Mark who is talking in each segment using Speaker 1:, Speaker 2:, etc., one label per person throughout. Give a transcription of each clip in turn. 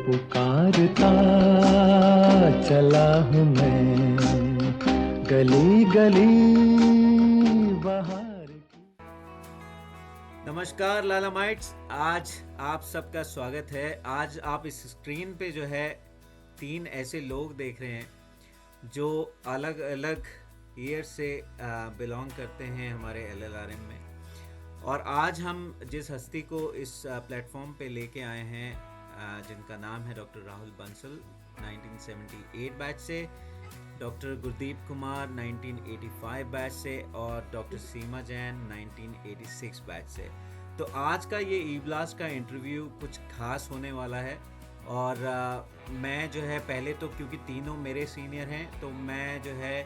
Speaker 1: पुकारता चला हूँ मैं गली गली बहार की।
Speaker 2: नमस्कार लालामाइट्स, आज आप सबका स्वागत है। आज आप इस स्क्रीन पे जो है 3 ऐसे लोग देख रहे हैं जो अलग अलग ईयर से बिलोंग करते हैं हमारे LLRM में। और आज हम जिस हस्ती को इस प्लेटफॉर्म पे लेके आए हैं जिनका नाम है डॉक्टर राहुल बंसल 1978 बैच से, डॉक्टर गुरदीप कुमार 1985 बैच से और डॉक्टर सीमा जैन 1986 बैच से। तो आज का ये ई ब्लास्ट का इंटरव्यू कुछ खास होने वाला है। और मैं जो है पहले तो क्योंकि तीनों मेरे सीनियर हैं तो मैं जो है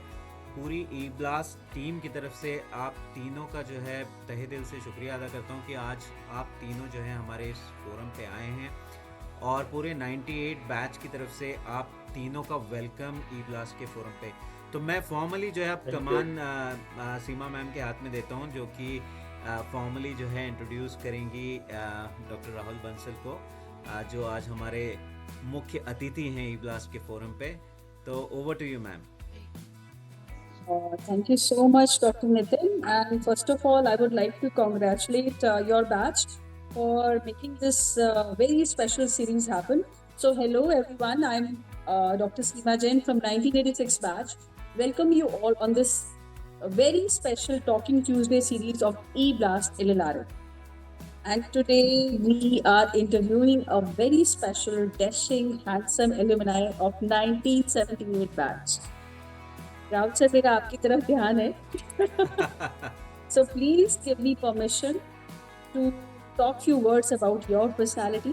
Speaker 2: पूरी ई ब्लास्ट टीम की तरफ से आप तीनों का जो है तहे दिल से शुक्रिया अदा करता हूँ कि आज आप तीनों जो है हमारे इस फोरम पे आए हैं। और पूरे 98 बैच की तरफ से आप तीनों का वेलकम ई ब्लास्ट के फोरम पे। तो मैं फॉर्मली जो है अब कमान सीमा मैम के हाथ में देता हूँ जो कि फॉर्मली जो है इंट्रोड्यूस करेंगी डॉक्टर राहुल बंसल को जो आज हमारे मुख्य अतिथि हैं ई ब्लास्ट के फोरम पे। तो over to you ma'am.
Speaker 3: Thank you so much, Dr. Nitin. And first of all, I would like to congratulate your batch for making this very special series happen. So, hello everyone. I'm Dr. Seema Jain from 1986 batch. Welcome you all on this very special Talking Tuesday series of E-Blast LLRM. And today we are interviewing a very special, dashing, handsome alumni of 1978 batch. Rahul sir, मेरा आपकी तरफ ध्यान है. So please give me permission to talk few words about your personality.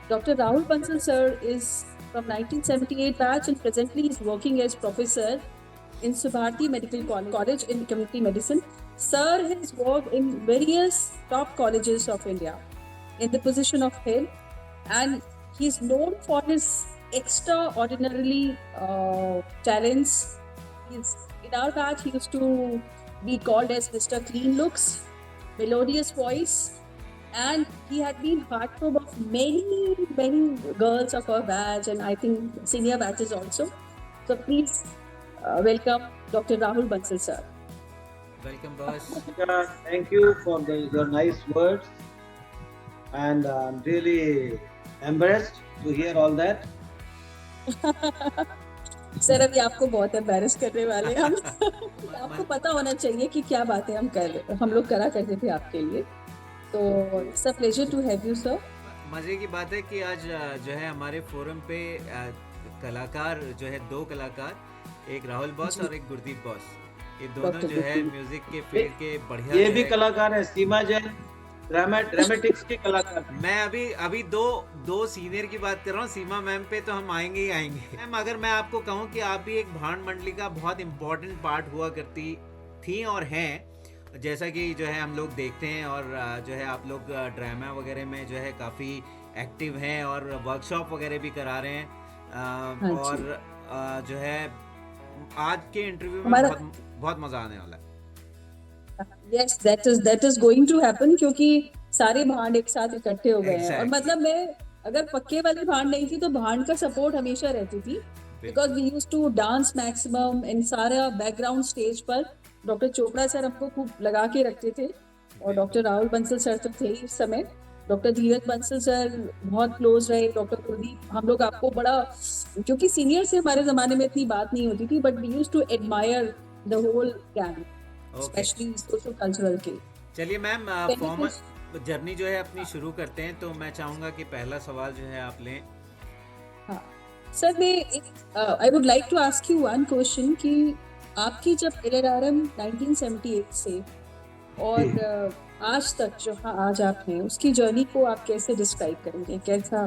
Speaker 3: Dr. Rahul Bansal sir is from 1978 batch and presently is working as professor in Subharti Medical College in Community Medicine. Sir has worked in various top colleges of India in the position of head, and he is known for his extraordinarily talents. In our batch, he used to be called as Mr. Clean Looks, melodious voice, and he had been heartthrob of many girls of our batch, and I think senior batches also. So please welcome Dr. Rahul Bansal sir.
Speaker 2: Welcome boss.
Speaker 4: Thank you for your nice words, and I'm really embarrassed to hear all that.
Speaker 3: Sir अभी आपको बहुत embarrass करने वाले हम. आपको पता होना चाहिए कि क्या बातें हम लोग करा करते थे आपके लिए. तो it's a pleasure to have you sir.
Speaker 2: मजे की बात है कि आज जो है हमारे फोरम पे कलाकार जो है 2 कलाकार, एक राहुल बॉस और एक गुरदीप बॉस, ये दोनों जो है म्यूजिक के फील्ड के बढ़िया
Speaker 4: ये भी कलाकार है. सीमा जैन ड्रामेटिक्स के कलाकार.
Speaker 2: मैं अभी दो सीनियर की बात कर रहा हूँ. सीमा मैम पे तो हम आएंगे ही आएंगे. मैम अगर मैं आपको कहूँ कि आप भी एक भांड मंडली का बहुत इम्पोर्टेंट पार्ट हुआ करती थी और हैं, जैसा कि जो है हम लोग देखते हैं और जो है आप लोग ड्रामा वगैरह में जो है काफ़ी एक्टिव हैं और वर्कशॉप वगैरह भी करा रहे हैं. और जो है आज के इंटरव्यू में बहुत मज़ा आने वाला है.
Speaker 3: Yes, that is going to happen क्योंकि सारे भांड एक साथ इकट्ठे हो गए हैं. और मतलब मैं अगर पक्के वाले भांड नहीं थी तो भांड का सपोर्ट हमेशा रहती थी, because we used to dance maximum and सारा बैकग्राउंड स्टेज पर डॉक्टर चोपड़ा सर हमको खूब लगा के रखते थे और डॉक्टर राहुल बंसल सर तो थे इस समय. डॉक्टर धीरज बंसल सर बहुत क्लोज रहे. डॉक्टर कुलदीप, हम लोग आपको बड़ा, क्योंकि सीनियर से हमारे जमाने में इतनी बात नहीं होती थी, but we used to admire the whole gang, specially social cultural के.
Speaker 2: चलिए मैम, फॉर्मल जर्नी जो है अपनी शुरू करते हैं. तो मैं चाहूँगा कि पहला सवाल जो है आप लें.
Speaker 3: हाँ सर, मैं I would like to ask you one question कि आपकी जब LLRM 1978 से और आज तक जो आज आप हैं उसकी जर्नी को आप कैसे डिस्क्राइब करेंगे? कैसा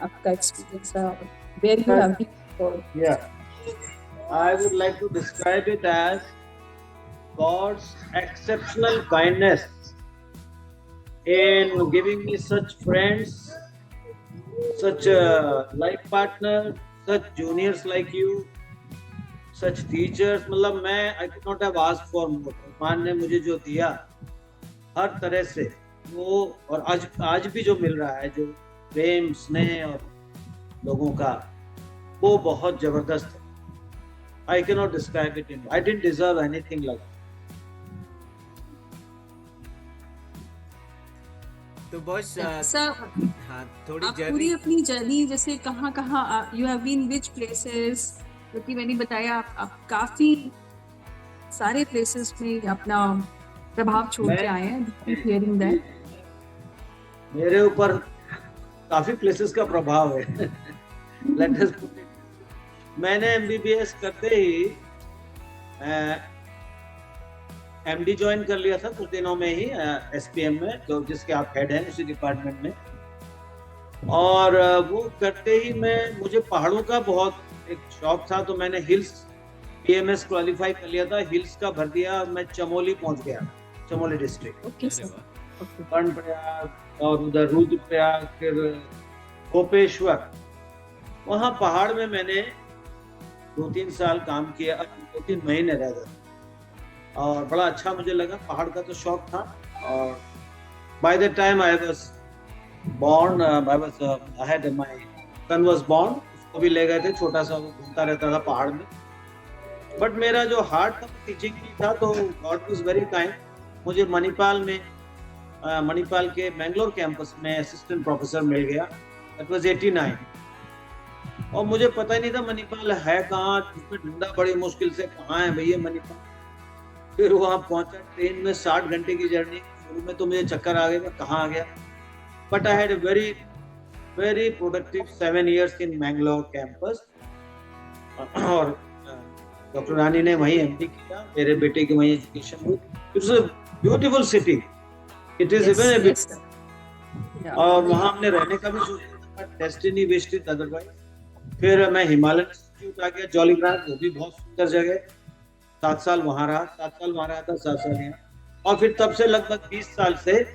Speaker 3: आपका एक्सपीरियंस रहा? Where you have been?
Speaker 4: Yeah, I would like to describe it as God's exceptional kindness in giving me such friends, such a life partner, such juniors like you, such teachers. मतलब मैं I could not have asked for more. भगवान ने मुझे जो दिया हर तरह से वो, और आज भी जो मिल रहा है, जो प्रेम, स्नेह और लोगों का, वो बहुत जबरदस्त है। I can not describe it in, I didn't deserve anything like.
Speaker 2: तो बॉस
Speaker 3: सर,
Speaker 2: हाँ, थोड़ी
Speaker 3: आप
Speaker 2: जर्नी
Speaker 3: पूरी अपनी जर्नी जैसे कहाँ कहाँ you have been which places, क्योंकि मैंने बताया आप काफी सारे प्लेसेस में अपना प्रभाव छोड़ के आए हैं, हियरिंग दैट।
Speaker 4: मेरे ऊपर काफी प्लेसेस का प्रभाव है। लेट अस पुट इट, मैंने एमबीबीएस करते ही एमडी ज्वाइन कर लिया था कुछ दिनों में ही एसपीएम में, जो जिसके आप हेड हैं उसी डिपार्टमेंट में। और वो करते ही मुझे पहाड़ों का बहुत एक शौक था, तो मैंने हिल्स पीएमएस क्वालिफाई कर लिया था, हिल्स का भर दिया, मैं चमोली पहुंच गया, चमोली डिस्ट्रिक्ट।
Speaker 3: ओके
Speaker 2: अरे
Speaker 3: सर।
Speaker 2: वाह,
Speaker 4: कर्णप्रयाग और उधर रुद्रप्रयाग, फिर गोपेश्वर, वहां पहाड़ में मैंने 2-3 साल काम किया, 2-3 महीने रह गए और बड़ा अच्छा मुझे लगा। पहाड़ का तो शौक था। और by the time I was born, I had my son was born, उसको भी ले गए थे, छोटा सा वो घूमता रहता था पहाड़ में। बट मेरा जो हार्ट था टीचिंग में था, तो गॉड वाज वेरी काइंड, मुझे मणिपाल के मैंगलोर कैंपस में असिस्टेंट प्रोफेसर मिल गया। That was 89। और मुझे पता ही नहीं था मणिपाल है कहाँ, उसमें ढूंढा बड़ी मुश्किल से, कहाँ है भैया मणिपाल। फिर वहाँ पहुंचा, ट्रेन में 60 घंटे की जर्नी, शुरू में तो मुझे चक्कर आ गया, मैं कहाँ आ गया। But I had a very productive 7 years in Mangalore campus. और डॉक्टर रानी ने वहीं एमडी किया, मेरे बेटे की वहीं एजुकेशन हुई। It's a beautiful city. It is even a bit. और वहाँ हमने रहने का भी सोचा, डेस्टिनी विश्ड इट अदरवाइज। फिर मैं हिमालयन इंस्टीट्यूट आ गया, जॉली ग्रांट, वो भी बहुत सुंदर जगह। 7 साल वहाँ रहा, 7 साल वहाँ रहा था, 7 साल यहाँ। और फिर तब से लगभग 20 साल से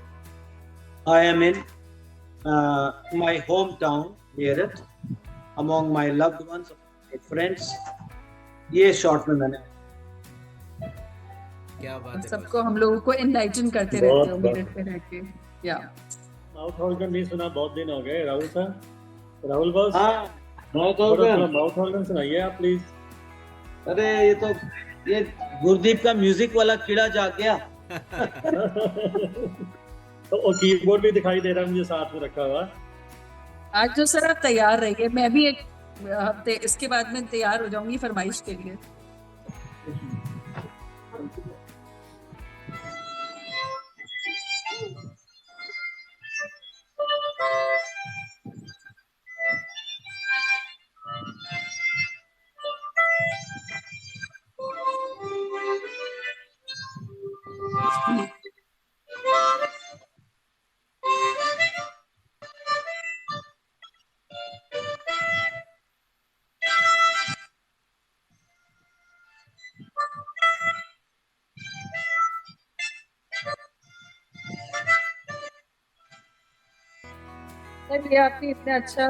Speaker 4: I am in my hometown, Meerut, among my loved ones, my friends. ये शॉर्ट में मैंने
Speaker 2: क्या बात है
Speaker 3: सबको, हम लोगों को एनलाइटन करते रहते हो मिनट पे रह के। या
Speaker 5: माउथ ऑर्गन नहीं सुना, बहुत दिन हो गए। राहुल सर, राहुल बॉस,
Speaker 4: हाँ
Speaker 5: माउथ ऑर्गन सुनाइए आप प्लीज।
Speaker 4: अरे ये गुरदीप का म्यूजिक वाला कीड़ा जाग गया।
Speaker 5: तो कीबोर्ड भी दिखाई दे रहा है मुझे साथ में रखा हुआ।
Speaker 3: आज जो सर आप तैयार रहिए, मैं भी एक हफ्ते इसके बाद में तैयार हो जाऊंगी फरमाइश के लिए। सर ये आपने इतना अच्छा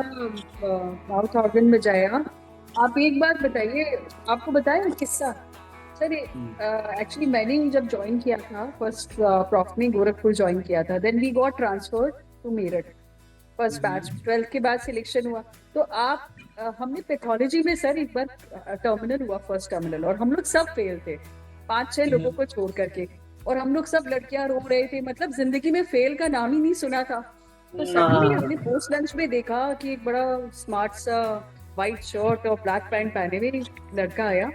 Speaker 3: माउथ ऑर्गन बजाया। आप एक बात बताइए, आपको बताया किस्सा सर। एक्चुअली मैंने जब ज्वाइन किया था फर्स्ट, प्रॉफ ने गोरखपुर ज्वाइन किया था, then we got transfer to Meerut first batch. 12th के बाद सिलेक्शन हुआ, तो आप हमने पैथोलॉजी में सर एक बार टर्मिनल हुआ, फर्स्ट टर्मिनल, और हम लोग सब फेल थे, 5-6 लोगों को छोड़ करके। और हम लोग सब लड़कियां रो रहे थे, मतलब जिंदगी में फेल का नाम ही नहीं सुना था। तो सडनली हमने पोस्ट लंच में देखा कि एक बड़ा स्मार्ट सा व्हाइट शर्ट और ब्लैक पैंट पहने हुए लड़का आया।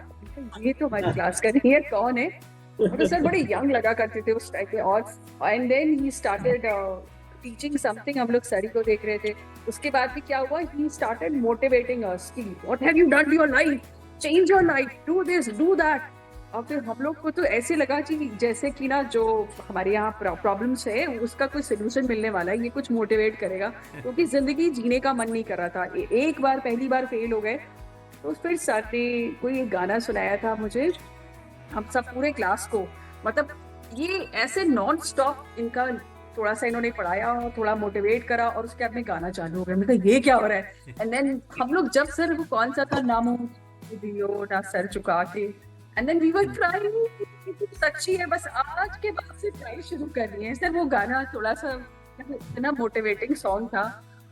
Speaker 3: ये तो हमारी क्लास का नहीं है, कौन है? तो सर बड़े यंग लगा करते थे उस टाइप के। और and then he started teaching something, हम लोग सर को देख रहे थे। उसके बाद भी क्या हुआ, ही स्टार्टेड मोटिवेटिंग अस कि what have you done your life, change your life, do this do that. और फिर हम लोग को तो ऐसे लगा कि जैसे कि ना जो हमारे यहाँ प्रॉब्लम्स है उसका कोई सोल्यूशन मिलने वाला है, ये कुछ मोटिवेट करेगा, क्योंकि जिंदगी जीने का मन नहीं कर रहा था। एक बार पहली बार फेल हो गए, तो फिर सर ने कोई एक गाना सुनाया था मुझे, हम सब पूरे क्लास को, मतलब ये ऐसे नॉन स्टॉप इनका थोड़ा सा इन्होंने पढ़ाया और थोड़ा मोटिवेट करा, और उसके बाद में गाना चालू हो गया। मैं कहा ये क्या हो रहा है। एंड देन हम लोग जब सर वो कौन सा था नाम दियो ना सर चुका के, and then we were crying, सच्ची है बस आज के बाद से ट्राई शुरू कर रही है सर। वो गाना थोड़ा सा इतना मोटिवेटिंग सॉन्ग था,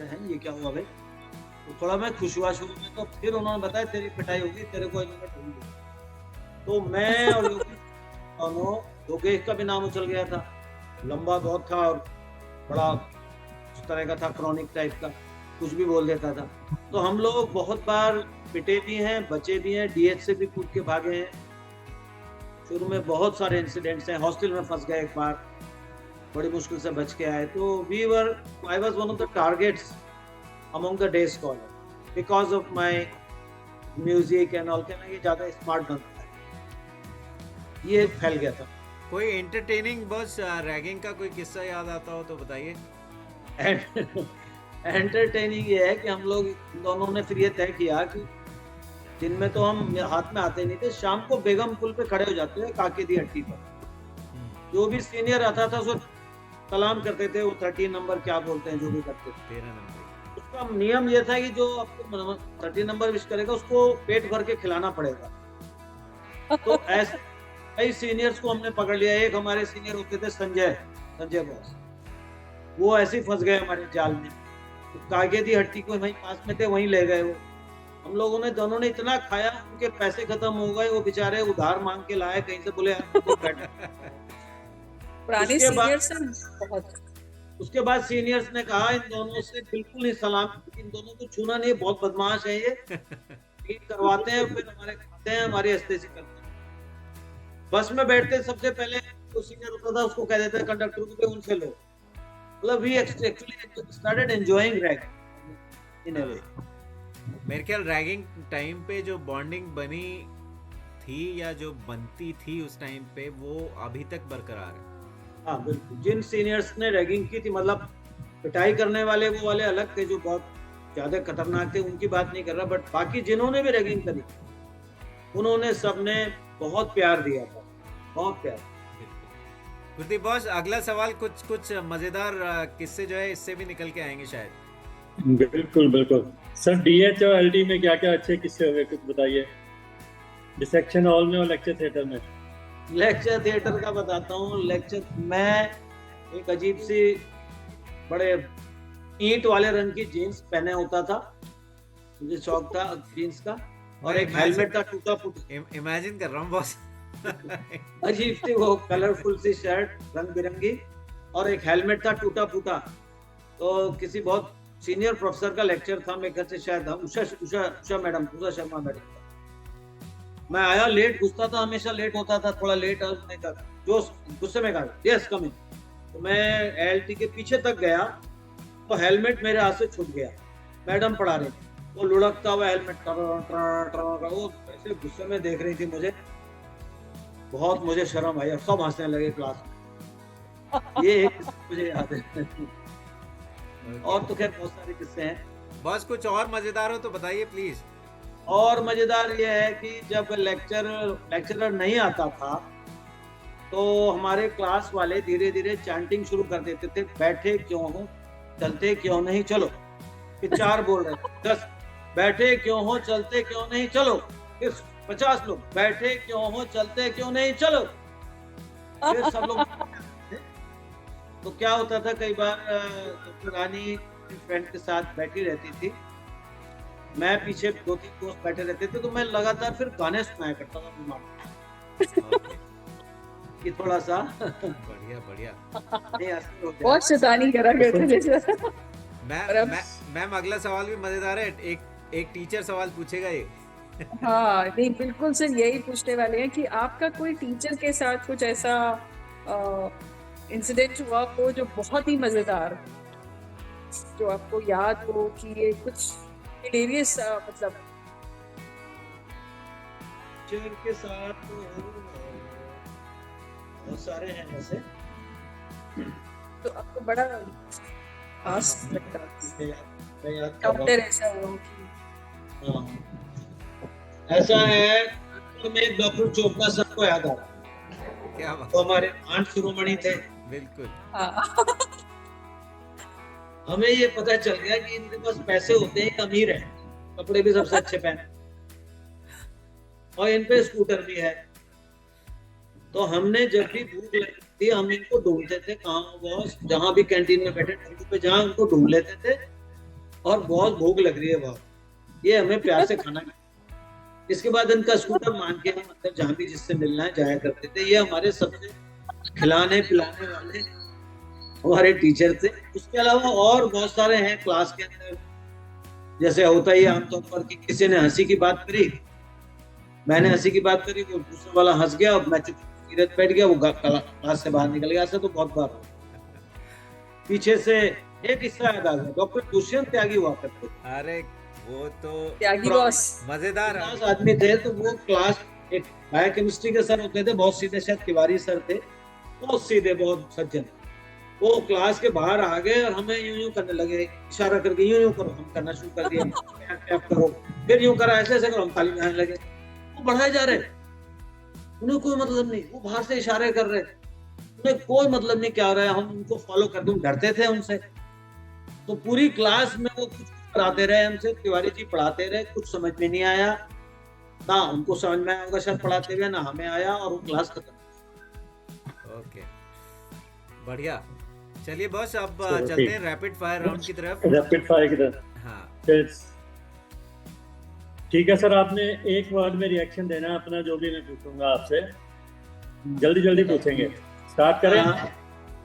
Speaker 4: है ये क्या हुआ भाई। तो थोड़ा मैं खुश हुआ शुरू में, तो फिर उन्होंने बताया तेरी पिटाई होगी, तेरे को इन्होंने ढूंढ लिया। तो मैं और योगेश दोनों, योगेश का भी नाम उछल गया था, लंबा बहुत था और बड़ा उस तरह का था, क्रॉनिक टाइप का, कुछ भी बोल देता था। तो हम लोग बहुत बार पिटे भी हैं, बचे भी हैं, डीएच से भी कूद के भागे हैं। शुरू में बहुत सारे इंसिडेंट्स हैं, हॉस्टल में फंस गए एक बार, बड़ी मुश्किल से बच के आए। तो I was one of the targets among the day scholar because of my music and all, कहना ये ज्यादा स्मार्ट बनता है, ये फैल गया था।
Speaker 2: कोई एंटरटेनिंग बस रैगिंग का कोई किस्सा याद आता हो तो बताइए।
Speaker 4: एंटरटेनिंग ये है कि हम लोग दोनों ने फिर ये तय किया कि दिन में तो हम हाथ में आते नहीं थे, शाम को बेगम पुल पे खड़े हो जाते थे काके दी हट्टी पर। जो भी सीनियर आता था उसको सलाम करते थे, वो 13 नंबर क्या बोलते हैं जो भी करते थे,
Speaker 2: 13 नंबर।
Speaker 4: उसका नियम ये था कि जो आपको 13 नंबर विश करेगा उसको पेट भर के खिलाना पड़ेगा। तो ऐसे कई सीनियर्स को हमने पकड़ लिया। एक हमारे सीनियर होते थे संजय बॉस, वो ऐसे ही फंस गए हमारे जाल में। तो कागे दी हट्टी को वहीं पास में थे, वहीं ले गए वो। हम लोगों ने दोनों ने इतना खाया, उनके पैसे खत्म हो गए, वो बेचारे उधार मांग के लाए कहीं से, बोले
Speaker 3: पुराने सीनियर्स बहुत।
Speaker 4: उसके बाद सीनियर्स ने कहा इन दोनों से बिल्कुल नहीं सलाम, इन दोनों को छूना नहीं, बहुत बदमाश है ये, करवाते हैं फिर हमारे खाते हैं, हमारी अस्तेसी करते हैं। बस में बैठते सबसे पहले जो सीनियर होता था उसको कह देते हैं कंडक्टर को भी उनसे लो। मतलब we actually started enjoying ragging in a way.
Speaker 2: मेरे ख्याल रैगिंग टाइम पे जो बॉन्डिंग बनी थी या जो बनती थी उस टाइम पे, वो अभी तक बरकरार है।
Speaker 4: हाँ बिल्कुल, जिन सीनियर्स ने रैगिंग की थी, मतलब पिटाई करने वाले वो वाले अलग थे जो बहुत ज्यादा खतरनाक थे, उनकी बात नहीं कर रहा, बट बाकी जिन्होंने भी रैगिंग करी उन्होंने सबने बहुत प्यार दिया था, बहुत प्यार।
Speaker 2: गुरदीप बॉस, अगला सवाल कुछ मजेदार किस्से जो है इससे भी निकल के आएंगे शायद।
Speaker 5: बिल्कुल बिल्कुल सर। डीएच और एलडी में क्या क्या अच्छे किस्से हुए, कुछ बताइए, डिसेक्शन हॉल में और लेक्चर थिएटर में।
Speaker 4: लेक्चर थिएटर का बताता हूँ। लेक्चर मैं एक अजीब सी बड़े ईंट वाले रंग की जीन्स पहने होता था, मुझे शौक था जीन्स का, और एक हेलमेट था टूटा फूटा,
Speaker 2: इमेजिन कर रहा हूँ बॉस।
Speaker 4: अजीब सी वो कलरफुल सी शर्ट रंग बिरंगी, और एक हेलमेट था टूटा फूटा। तो किसी बहुत सीनियर प्रोफेसर का लेक्चर था, मेरे घर से शायद उषा मैडम, उषा शर्मा मैडम। मैं आया लेट, घुसता था हमेशा लेट होता था, थोड़ा लेट जो गुस्से में कहा यस कम इन। तो मैं एलटी के पीछे तक गया तो हेलमेट मेरे हाथ से छूट गया, मैडम पढ़ा रही थी, वो लुढ़कता हुआ हेलमेट वो ऐसे गुस्से में देख रही थी मुझे, बहुत मुझे शर्म आई और सब हंसने लगे क्लास में। ये एक मुझे याद है। और तो खैर बहुत सारे किस्से हैं।
Speaker 2: बॉस कुछ और मजेदार हो तो बताइए प्लीज।
Speaker 4: और मजेदार ये है कि जब लेक्चरर नहीं आता था तो हमारे क्लास वाले धीरे धीरे चैंटिंग शुरू कर देते थे, बैठे क्यों हो, चलते क्यों नहीं चलो। फिर 4 बोल रहे थे, 10 बैठे क्यों हो, चलते क्यों नहीं चलो। फिर 50 लोग बैठे क्यों हो, चलते क्यों नहीं चलो। फिर सब लोग तो क्या होता था, कई बार रानी फ्रेंड के साथ बैठी रहती थी, मैं पीछे 2-3 दोस्त बैठे रहते थे, तो मैं लगातार फिर गाने सुनाया करता था दिमाग कि थोड़ा सा बढ़िया
Speaker 3: बहुत शैतानी करा करते थे।
Speaker 2: मैम अगला सवाल भी मजेदार है, एक टीचर सवाल पूछेगा ये।
Speaker 3: हाँ नहीं बिल्कुल सर, यही पूछने वाले हैं कि आपका कोई टीचर के साथ कुछ ऐसा इंसिडेंट हुआ हो जो बहुत ही मजेदार, जो आपको याद हो कि ये कुछ हिलेरियस, मतलब
Speaker 4: टीचर के साथ बहुत सारे हैं ऐसे,
Speaker 3: तो आपको बड़ा खास लगता
Speaker 4: है।
Speaker 3: डॉक्टर ऐसा हो कि
Speaker 4: ऐसा है, तो मैं डॉक्टर चोपड़ा सबको याद आ रहा है,
Speaker 2: क्या बात,
Speaker 4: तो हमारे आंट शिरोमणि थे।
Speaker 2: बिल्कुल।
Speaker 4: हमें ये पता चल गया कि इनके पास पैसे होते हैं, अमीर है, कपड़े भी सबसे अच्छे पहने और इन पे स्कूटर भी है। तो हमने जब भी भूख लगती थी हम इनको ढूंढते थे, कहाँ बॉस, जहाँ भी कैंटीन में बैठे टेबल पे जहाँ उनको ढूंढ लेते थे और बहुत भूख लग रही है बहुत, ये हमें प्यार से खाना है। इसके बाद इनका स्कूटर मान के हम अंदर जहाँ भी जिससे मिलना है जाया करते थे। ये हमारे सबसे खिलाने पिलाने वाले हमारे टीचर थे। उसके अलावा और बहुत सारे हैं क्लास के अंदर, जैसे होता ही आमतौर पर कि किसी ने हंसी की बात करी, मैंने हंसी की बात करी, वो दूसरे वाला हंस गया और मैं चुप बैठ गया, वो क्लास से बाहर निकल गया। ऐसा तो बहुत बार हुआ। पीछे से एक किस्सा याद आ गया, डॉक्टर दुष्यंत त्यागी हुआ करते थे।
Speaker 2: अरे वो तो
Speaker 3: त्यागी बॉस।
Speaker 2: मजेदार
Speaker 4: क्लास आदमी थे, तो वो क्लास एक बायोकेमिस्ट्री के सर होते थे, बहुत सीधे, शायद तिवारी सर थे, बहुत सीधे, बहुत सज्जन। वो क्लास के बाहर आ गए और हमें यूं यूं करने लगे, इशारा करके यूं यूं करो, हम करना शुरू कर दिया, टैप करो, फिर यूं करा, ऐसे ऐसे करो, हम ताली बजाने लगे। वो बढ़ाए जा रहे, उन्हें कोई मतलब नहीं, वो बाहर से इशारे कर रहे, उन्हें कोई मतलब नहीं क्या हो रहा है, हम उनको फॉलो करते, हम डरते थे उनसे। तो पूरी क्लास में वो कुछ पढ़ाते रहे हमसे, तिवारी जी पढ़ाते रहे, कुछ समझ में नहीं आया, ना उनको समझ में आया होगा शायद पढ़ाते हुए, ना हमें आया, और वो क्लास खत्म।
Speaker 2: ओके, बढ़िया। चलिए बॉस, अब
Speaker 5: चलो,
Speaker 2: चलते
Speaker 5: ठीक।
Speaker 2: हैं रैपिड फायर राउंड की तरफ।
Speaker 5: रैपिड फायर की तरफ।
Speaker 2: हाँ,
Speaker 5: ठीक है सर, आपने एक वर्ड में रिएक्शन देना है अपना, जो भी मैं पूछूंगा आपसे, जल्दी जल्दी पूछेंगे। स्टार्ट करें?
Speaker 4: हाँ।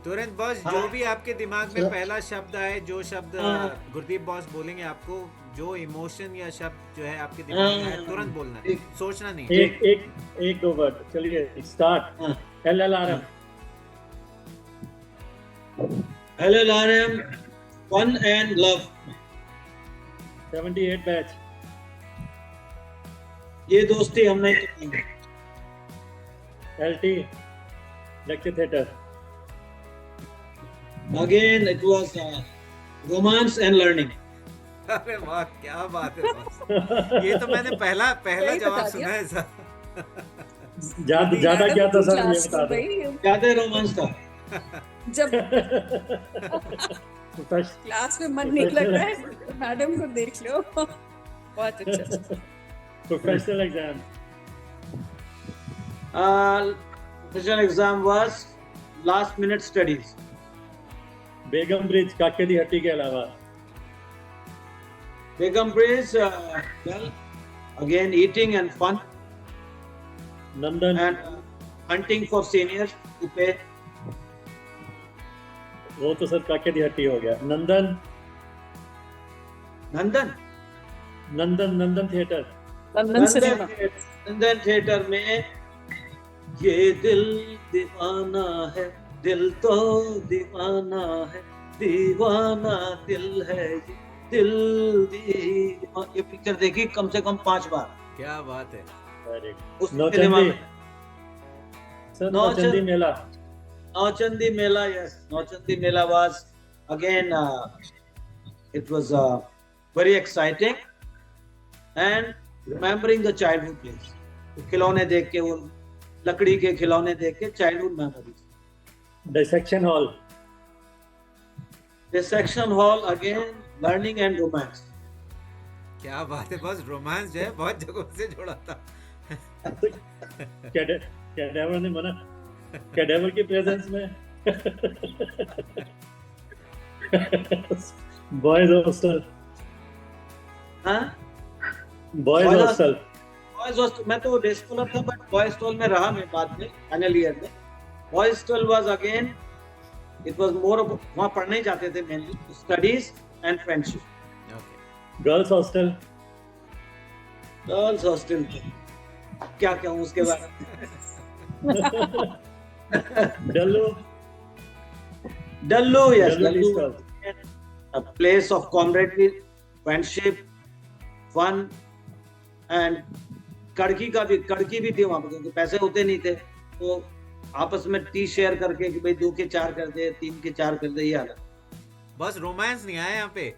Speaker 2: तुरंत बॉस,
Speaker 4: हाँ।
Speaker 2: जो भी आपके दिमाग में
Speaker 4: सर।
Speaker 2: पहला शब्द आए, जो शब्द
Speaker 4: हाँ।
Speaker 2: गुरदीप बॉस बोलेंगे आपको, जो इमोशन या शब्द जो है आपके दिमाग में आए,
Speaker 4: हाँ।
Speaker 2: तुरंत बोलना है,
Speaker 4: ठीक।
Speaker 2: सोचना नहीं।
Speaker 5: एक एक एक दो वर्ड, चलिए स्टार्ट।
Speaker 4: हाँ।
Speaker 5: LLRM।
Speaker 4: LLRM, fun and love.
Speaker 5: 78 batch.
Speaker 4: ये दोस्ती हम नहीं तोड़ेंगे।
Speaker 5: LT lecture theatre.
Speaker 4: Again, it was romance and learning.
Speaker 2: अरे वाह, क्या बात है बॉस, ये तो मैंने पहला
Speaker 3: सही
Speaker 2: जवाब
Speaker 3: बता
Speaker 2: सुना है सर।
Speaker 5: ज्यादा क्या था सर, ये
Speaker 3: क्लास
Speaker 5: बता
Speaker 3: में
Speaker 5: दो।
Speaker 3: भाई,
Speaker 4: क्या था रोमांस का?
Speaker 3: जब
Speaker 5: Professional-
Speaker 3: क्लास में मन नहीं लगता है, मैडम को देख लो। बहुत अच्छा।
Speaker 5: Professional exam.
Speaker 4: Professional exam was last minute studies.
Speaker 5: Begum bridge काके दी हट्टी के अलावा।
Speaker 4: Begum Bridge, well, again eating and fun
Speaker 5: Nandan.
Speaker 4: and hunting for seniors to pay.
Speaker 5: वो तो सर काके दी हट्टी हो गया। Nandan.
Speaker 4: Nandan
Speaker 5: Nandan theatre.
Speaker 3: London cinema.
Speaker 4: Nandan theatre में ये दिल दीवाना है, दिल तो दीवाना है, दीवाना दिल है, दिल दीवाना। ये पिक्चर देखी कम से कम 5 बार।
Speaker 2: क्या बात है।
Speaker 5: Very good।
Speaker 4: उस सिनेमा
Speaker 5: नौचंदी।
Speaker 4: में
Speaker 5: sir
Speaker 4: Nauchandi.
Speaker 5: Nauchandi Mela.
Speaker 4: Nauchandi Mela, yes. Nauchandi Mela was again, it was very exciting and remembering the childhood days. खिलौने देख के, वो लकड़ी के खिलौने देख के, childhood memories.
Speaker 5: Dissection hall.
Speaker 4: Dissection hall again, learning and romance.
Speaker 2: क्या बात है बॉस, रोमांस जो है बहुत जगहों से जोड़ा था।
Speaker 5: कैडेवर ने मना, कैडेवर की प्रेजेंस में। Boys hostel.
Speaker 4: हाँ?
Speaker 5: Boys
Speaker 4: Boys
Speaker 5: hostel.
Speaker 4: Boys hostel, मैं तो डे स्कॉलर था, but boys hostel में रहा मैं बाद में, फाइनल ईयर में। Boys hostel was again, it was more of, वहाँ पढ़ने ही जाते थे mainly, studies and friendship.
Speaker 2: Okay.
Speaker 5: Girls hostel.
Speaker 4: Girls hostel क्या कहूँ उसके बारे में।
Speaker 5: डल्लू।
Speaker 4: डल्लू, yes,
Speaker 5: Dulloo
Speaker 4: Dallu, a place of camaraderie, friendship, fun, and कड़की भी थी वहाँ पे, क्योंकि पैसे होते नहीं थे, तो आपस में टी शेयर करके कि भाई 2 के 4 कर दे, 3 के 4 कर दे, ये हालत।
Speaker 2: बस रोमांस नहीं आया यहाँ पे।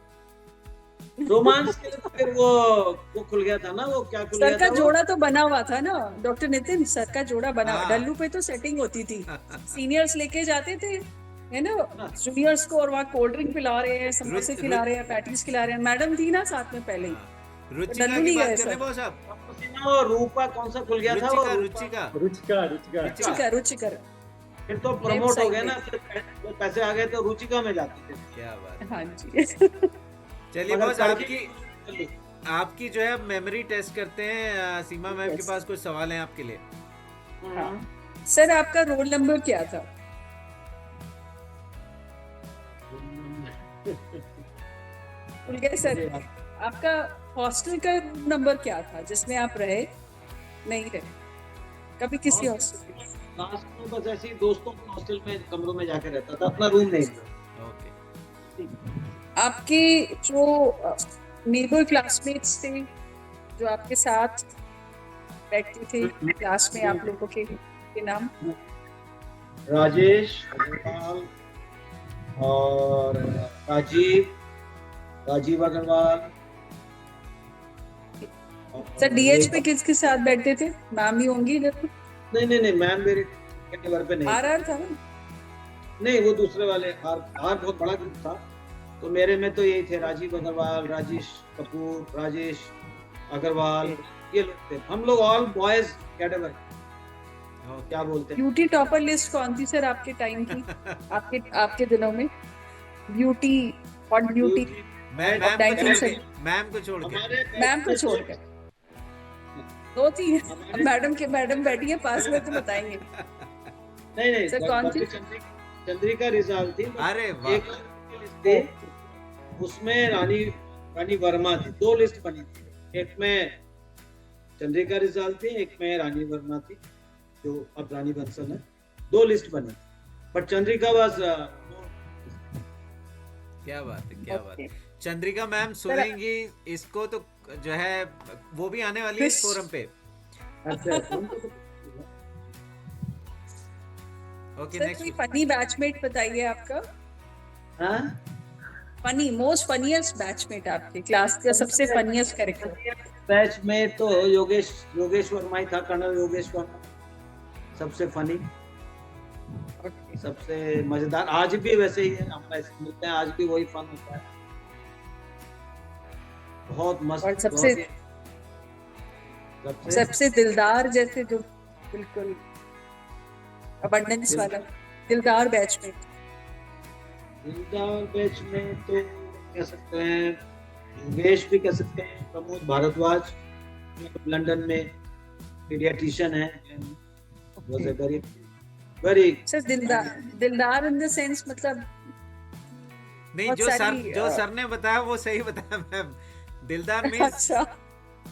Speaker 4: रोमांस के लिए तो फिर वो खुल गया था ना, वो क्या खुल
Speaker 3: सर
Speaker 4: गया
Speaker 3: का
Speaker 4: था वो?
Speaker 3: जोड़ा तो बना हुआ था ना डॉक्टर नितिन, सर का जोड़ा बना हुआ।
Speaker 2: हाँ।
Speaker 3: डल्लू पे तो सेटिंग होती थी, सीनियर्स लेके जाते थे, है ना, जूनियर्स को, और वहाँ कोल्ड ड्रिंक पिला रहे हैं, समोसे खिला रहे हैं, पैटीज खिला रहे हैं। मैडम थी ना साथ में पहले ही।
Speaker 2: रुचिका
Speaker 3: डल्लू
Speaker 2: की
Speaker 3: नहीं
Speaker 2: बात
Speaker 3: गए
Speaker 2: कर रहे
Speaker 3: सर।
Speaker 2: बॉस आप?
Speaker 4: वो रूपा कौन सा खुल गया था वो?
Speaker 2: रुचिका।
Speaker 5: रुचिका।
Speaker 3: रुचिकर।
Speaker 4: फिर तो प्रमोट हो गया ना, फिर पैसे आ गए तो रुचिका में जाते थे।
Speaker 2: क्या बात है।
Speaker 3: हाँ जी।
Speaker 2: चलिए
Speaker 4: मगर
Speaker 2: बॉस,
Speaker 4: पढ़
Speaker 2: आपकी जो है मेमोरी टेस्ट करते हैं। सीमा मैम के
Speaker 3: Yes.
Speaker 2: पास कुछ सवाल हैं आपके लिए।
Speaker 3: हाँ सर, आपका रोल नंबर क्या था? भूल गए सर? आपका हॉस्टल का रूम नंबर क्या था जिसमें आप रहे नहीं रहे कभी किसी हॉस्टल में?
Speaker 4: लास्ट में बस ऐसे ही दोस्तों के हॉस्टल में कमरों में जाके रहता था, अपना रूम नहीं था।
Speaker 2: ओके।
Speaker 3: आपके जो नेबर क्लासमेट्स थे जो आपके साथ बैठते थे क्लास में, आप लोगों के नाम?
Speaker 4: राजेश अग्रवाल और राजीव अग्रवाल।
Speaker 3: सर डीएच पे किसके साथ बैठते थे? मैम ही होंगी जरूर।
Speaker 4: नहीं, मैम मेरे लेवल पे नहीं।
Speaker 3: आर था ना?
Speaker 4: नहीं, वो दूसरे वाले आर बहुत बड़ा ग्रुप था, तो मेरे में तो यही थे, राजीव अग्रवाल, राजेश कपूर, राजेश अग्रवाल, ये लोग थे। हम लोग ऑल बॉयज कैटेगरी, क्या बोलते हैं।
Speaker 3: ब्यूटी टॉपर लिस्ट कौन थी सर आपके टाइम की? आपके दिनों में ब्यूटी, हॉट ब्यूटी?
Speaker 2: मैम को छोड़ के
Speaker 3: मैम को छोड़कर दो तीन मैडम बैठी है पास में, तो बताएंगे।
Speaker 4: नहीं
Speaker 3: सर कौन थी?
Speaker 4: चंद्रिका रिजाल थी।
Speaker 2: अरे वाह।
Speaker 4: एक लिस्ट थी, उसमें रानी वर्मा थी। दो लिस्ट बनी थी, एक में चंद्रिका रिजाल थी, एक में रानी वर्मा थी, जो अब रानी बंसल है। दो लिस्ट बनी, बट चंद्रिका वाज
Speaker 2: क्या बात है, क्या बात है। चंद्रिका मैम सुनेंगी इसको तो जो है वो भी आने वाली है इस फोरम पे। Okay,
Speaker 3: sir
Speaker 2: next.
Speaker 3: कोई फनी बैचमेट बताइए आपका।
Speaker 4: हाँ,
Speaker 3: फनी, मोस्ट फनीएस्ट बैचमेट आपके क्लास का, सबसे फनीएस्ट कैरेक्टर।
Speaker 4: बैच में तो योगेश वर्मा ही था, कर्नल योगेश वर्मा सबसे फनी, सबसे मजेदार। आज भी वैसे ही है, हम ऐसे मिलते हैं, आज भी वही फन होता है, बहुत मस्त।
Speaker 3: और सबसे दिलदार, जैसे जो बिल्कुल अबंडेंस वाला दिलदार बैचमेट।
Speaker 4: दिलदार बैच में तो कह सकते हैं, योगेश भी कह सकते हैं, प्रमोद भारद्वाज लंदन में पीडियाट्रिशियन है, was a very
Speaker 3: सर दिलदार इन द सेंस मतलब
Speaker 2: नहीं, जो सर ने बताया वो सही बताया मैम। दिलदार मींस
Speaker 3: अच्छा,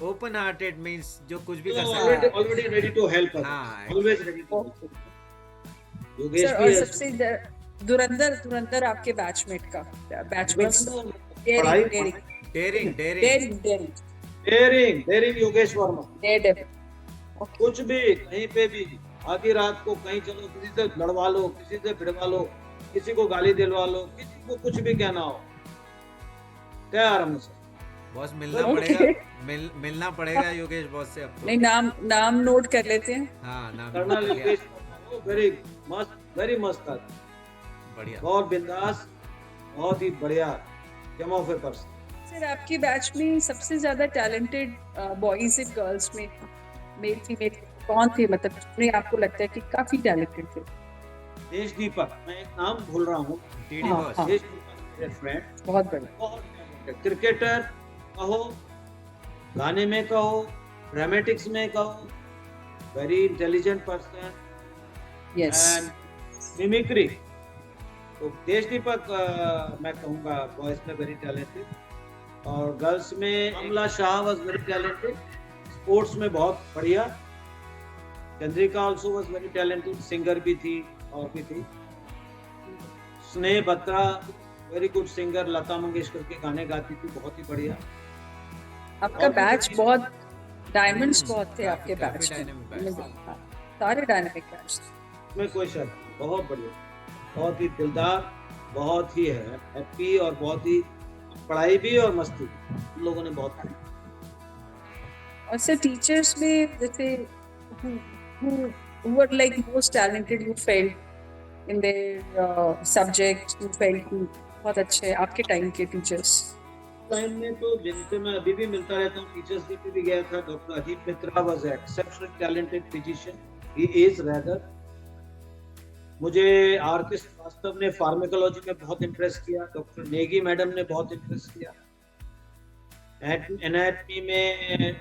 Speaker 2: ओपन हार्टेड, मींस जो कुछ भी कर सकता है।
Speaker 4: already ready to help us,
Speaker 2: हाँ,
Speaker 4: always ready to help। Yogesh
Speaker 3: sir
Speaker 4: भी
Speaker 3: और
Speaker 4: है।
Speaker 3: सबसे धुरंधर आपके बैचमेट का, batchmates
Speaker 2: daring
Speaker 4: daring Yogesh Verma. कुछ भी, कहीं पे भी, आधी रात को कहीं चलो, किसी से लड़वा लो, किसी से भिड़वा लो, किसी को गाली दिलवा लो, किसी को कुछ भी कहना हो, तैयार हम से।
Speaker 2: बॉस मिलना पड़ेगा योगेश बॉस से अब तो।
Speaker 3: नहीं, नाम नोट कर लेते हैं।
Speaker 2: हाँ, नाम
Speaker 4: कर्नल योगेश वर्मा वेरी मस्त था,
Speaker 2: बढ़िया,
Speaker 4: बहुत बिंदास, बहुत ही बढ़िया, जम ऑफ ए पर्सन।
Speaker 3: सर आपकी बैच में सबसे ज्यादा टैलेंटेड बॉयज एंड गर्ल्स में मेल फीमेल कौन थे, मतलब जिसमें आपको लगता है कि काफी टैलेंटेड थे?
Speaker 4: देश दीपक, मैं एक नाम भूल रहा हूँ,
Speaker 2: टीडी
Speaker 3: हाँ,
Speaker 2: बॉस।
Speaker 3: हाँ।
Speaker 4: देश दीपक मेरे फ्रेंड,
Speaker 3: बहुत बढ़िया।
Speaker 4: बहुत talented। क्रिकेटर कहो, गाने में कहो, ड्रामेटिक्स में कहो, very intelligent person
Speaker 3: yes.
Speaker 4: And mimicry. तो देश दीपक मैं कहूँगा बॉयज में वेरी टैलेंटेड, और गर्ल्स में अमला Shah was very talented, sports में बहुत बढ़िया। Chandrika also was very talented, singer भी थी और भी थी। स्नेह Batra very good singer, Lata Mangeshkar के गाने गाती थी, बहुत ही बढ़िया।
Speaker 3: आपका
Speaker 4: और भी
Speaker 3: बैच
Speaker 4: कुछ-
Speaker 3: बहुत डायमंड्स बहुत थे आपके
Speaker 2: काफी
Speaker 3: बैच
Speaker 2: dynamic
Speaker 3: में।
Speaker 2: batch।
Speaker 3: हाँ, सारे डायनामिक बैच।
Speaker 4: में कोई शक नहीं, बहुत बढ़िया, बहुत ही दिलदार, बहुत ही है हैप्पी, और बहुत ही पढ़ाई भी और मस्ती भी, उन लोगों ने बहुत की।
Speaker 3: और सर टीचर्स में जैसे who were like most talented you felt in their subject, you felt कि बहुत अच्छे आपके टाइम के टीचर्स?
Speaker 4: टाइम में तो जिनसे मैं अभी भी मिलता रहता हूँ, टीचर्स डे पे भी गया था, doctor Ajit Mitra was exceptional talented physician, he is rather. मुझे आर के श्रीवास्तव ने फार्मेकोलॉजी में बहुत इंटरेस्ट किया, डॉक्टर नेगी मैडम ने बहुत इंटरेस्ट किया, एनाटमी में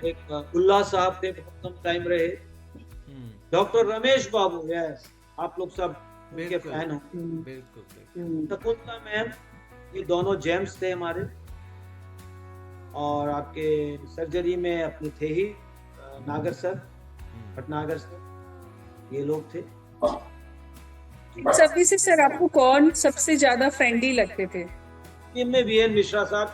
Speaker 4: एक उल्लाह साहब थे, बहुत कम टाइम रहे।
Speaker 2: हम्म,
Speaker 4: डॉक्टर रमेश बाबू, यस, आप लोग सब उनके
Speaker 2: बिल्कुल
Speaker 4: फैन हो।
Speaker 2: बिल्कुल बिल्कुल।
Speaker 4: शकुंतला मैम, ये दोनों जेम्स थे हमारे। और आपके सर्जरी में अपने थे ही नागर सर, भटनागर सर, ये लोग थे।
Speaker 3: इन सभी से सर आपको कौन सबसे ज्यादा फ्रेंडली लगते थे?
Speaker 4: टीम में वीएन मिश्रा साहब,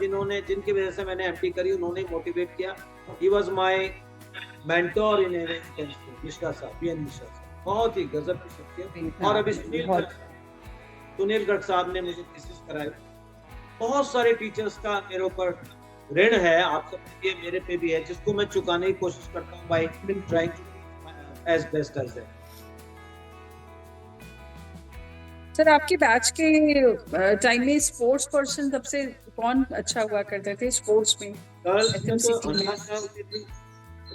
Speaker 4: जिनकी वजह से मैंने एमटी करी, उन्होंने मोटिवेट किया। He was my mentor in evidence. Mishra साहब, वीएन मिश्रा साहब बहुत ही गजब की शख्सियत। और अभी सुनील गर्ग साहब ने मुझे थीसिस कराई। बहुत सारे टीचर्स का मेरे ऊपर ऋण है, आप सब पे, मेरे पे भी है, जिसको मैं चुकाने की कोशिश करता हूँ by trying to as best as that.
Speaker 3: Sir आपके बैच के टाइम में स्पोर्ट्स पर्सन सबसे कौन अच्छा हुआ करते थे स्पोर्ट्स में?
Speaker 4: गर्ल्स में तो
Speaker 3: FMCT में।
Speaker 4: अनहद होती थी,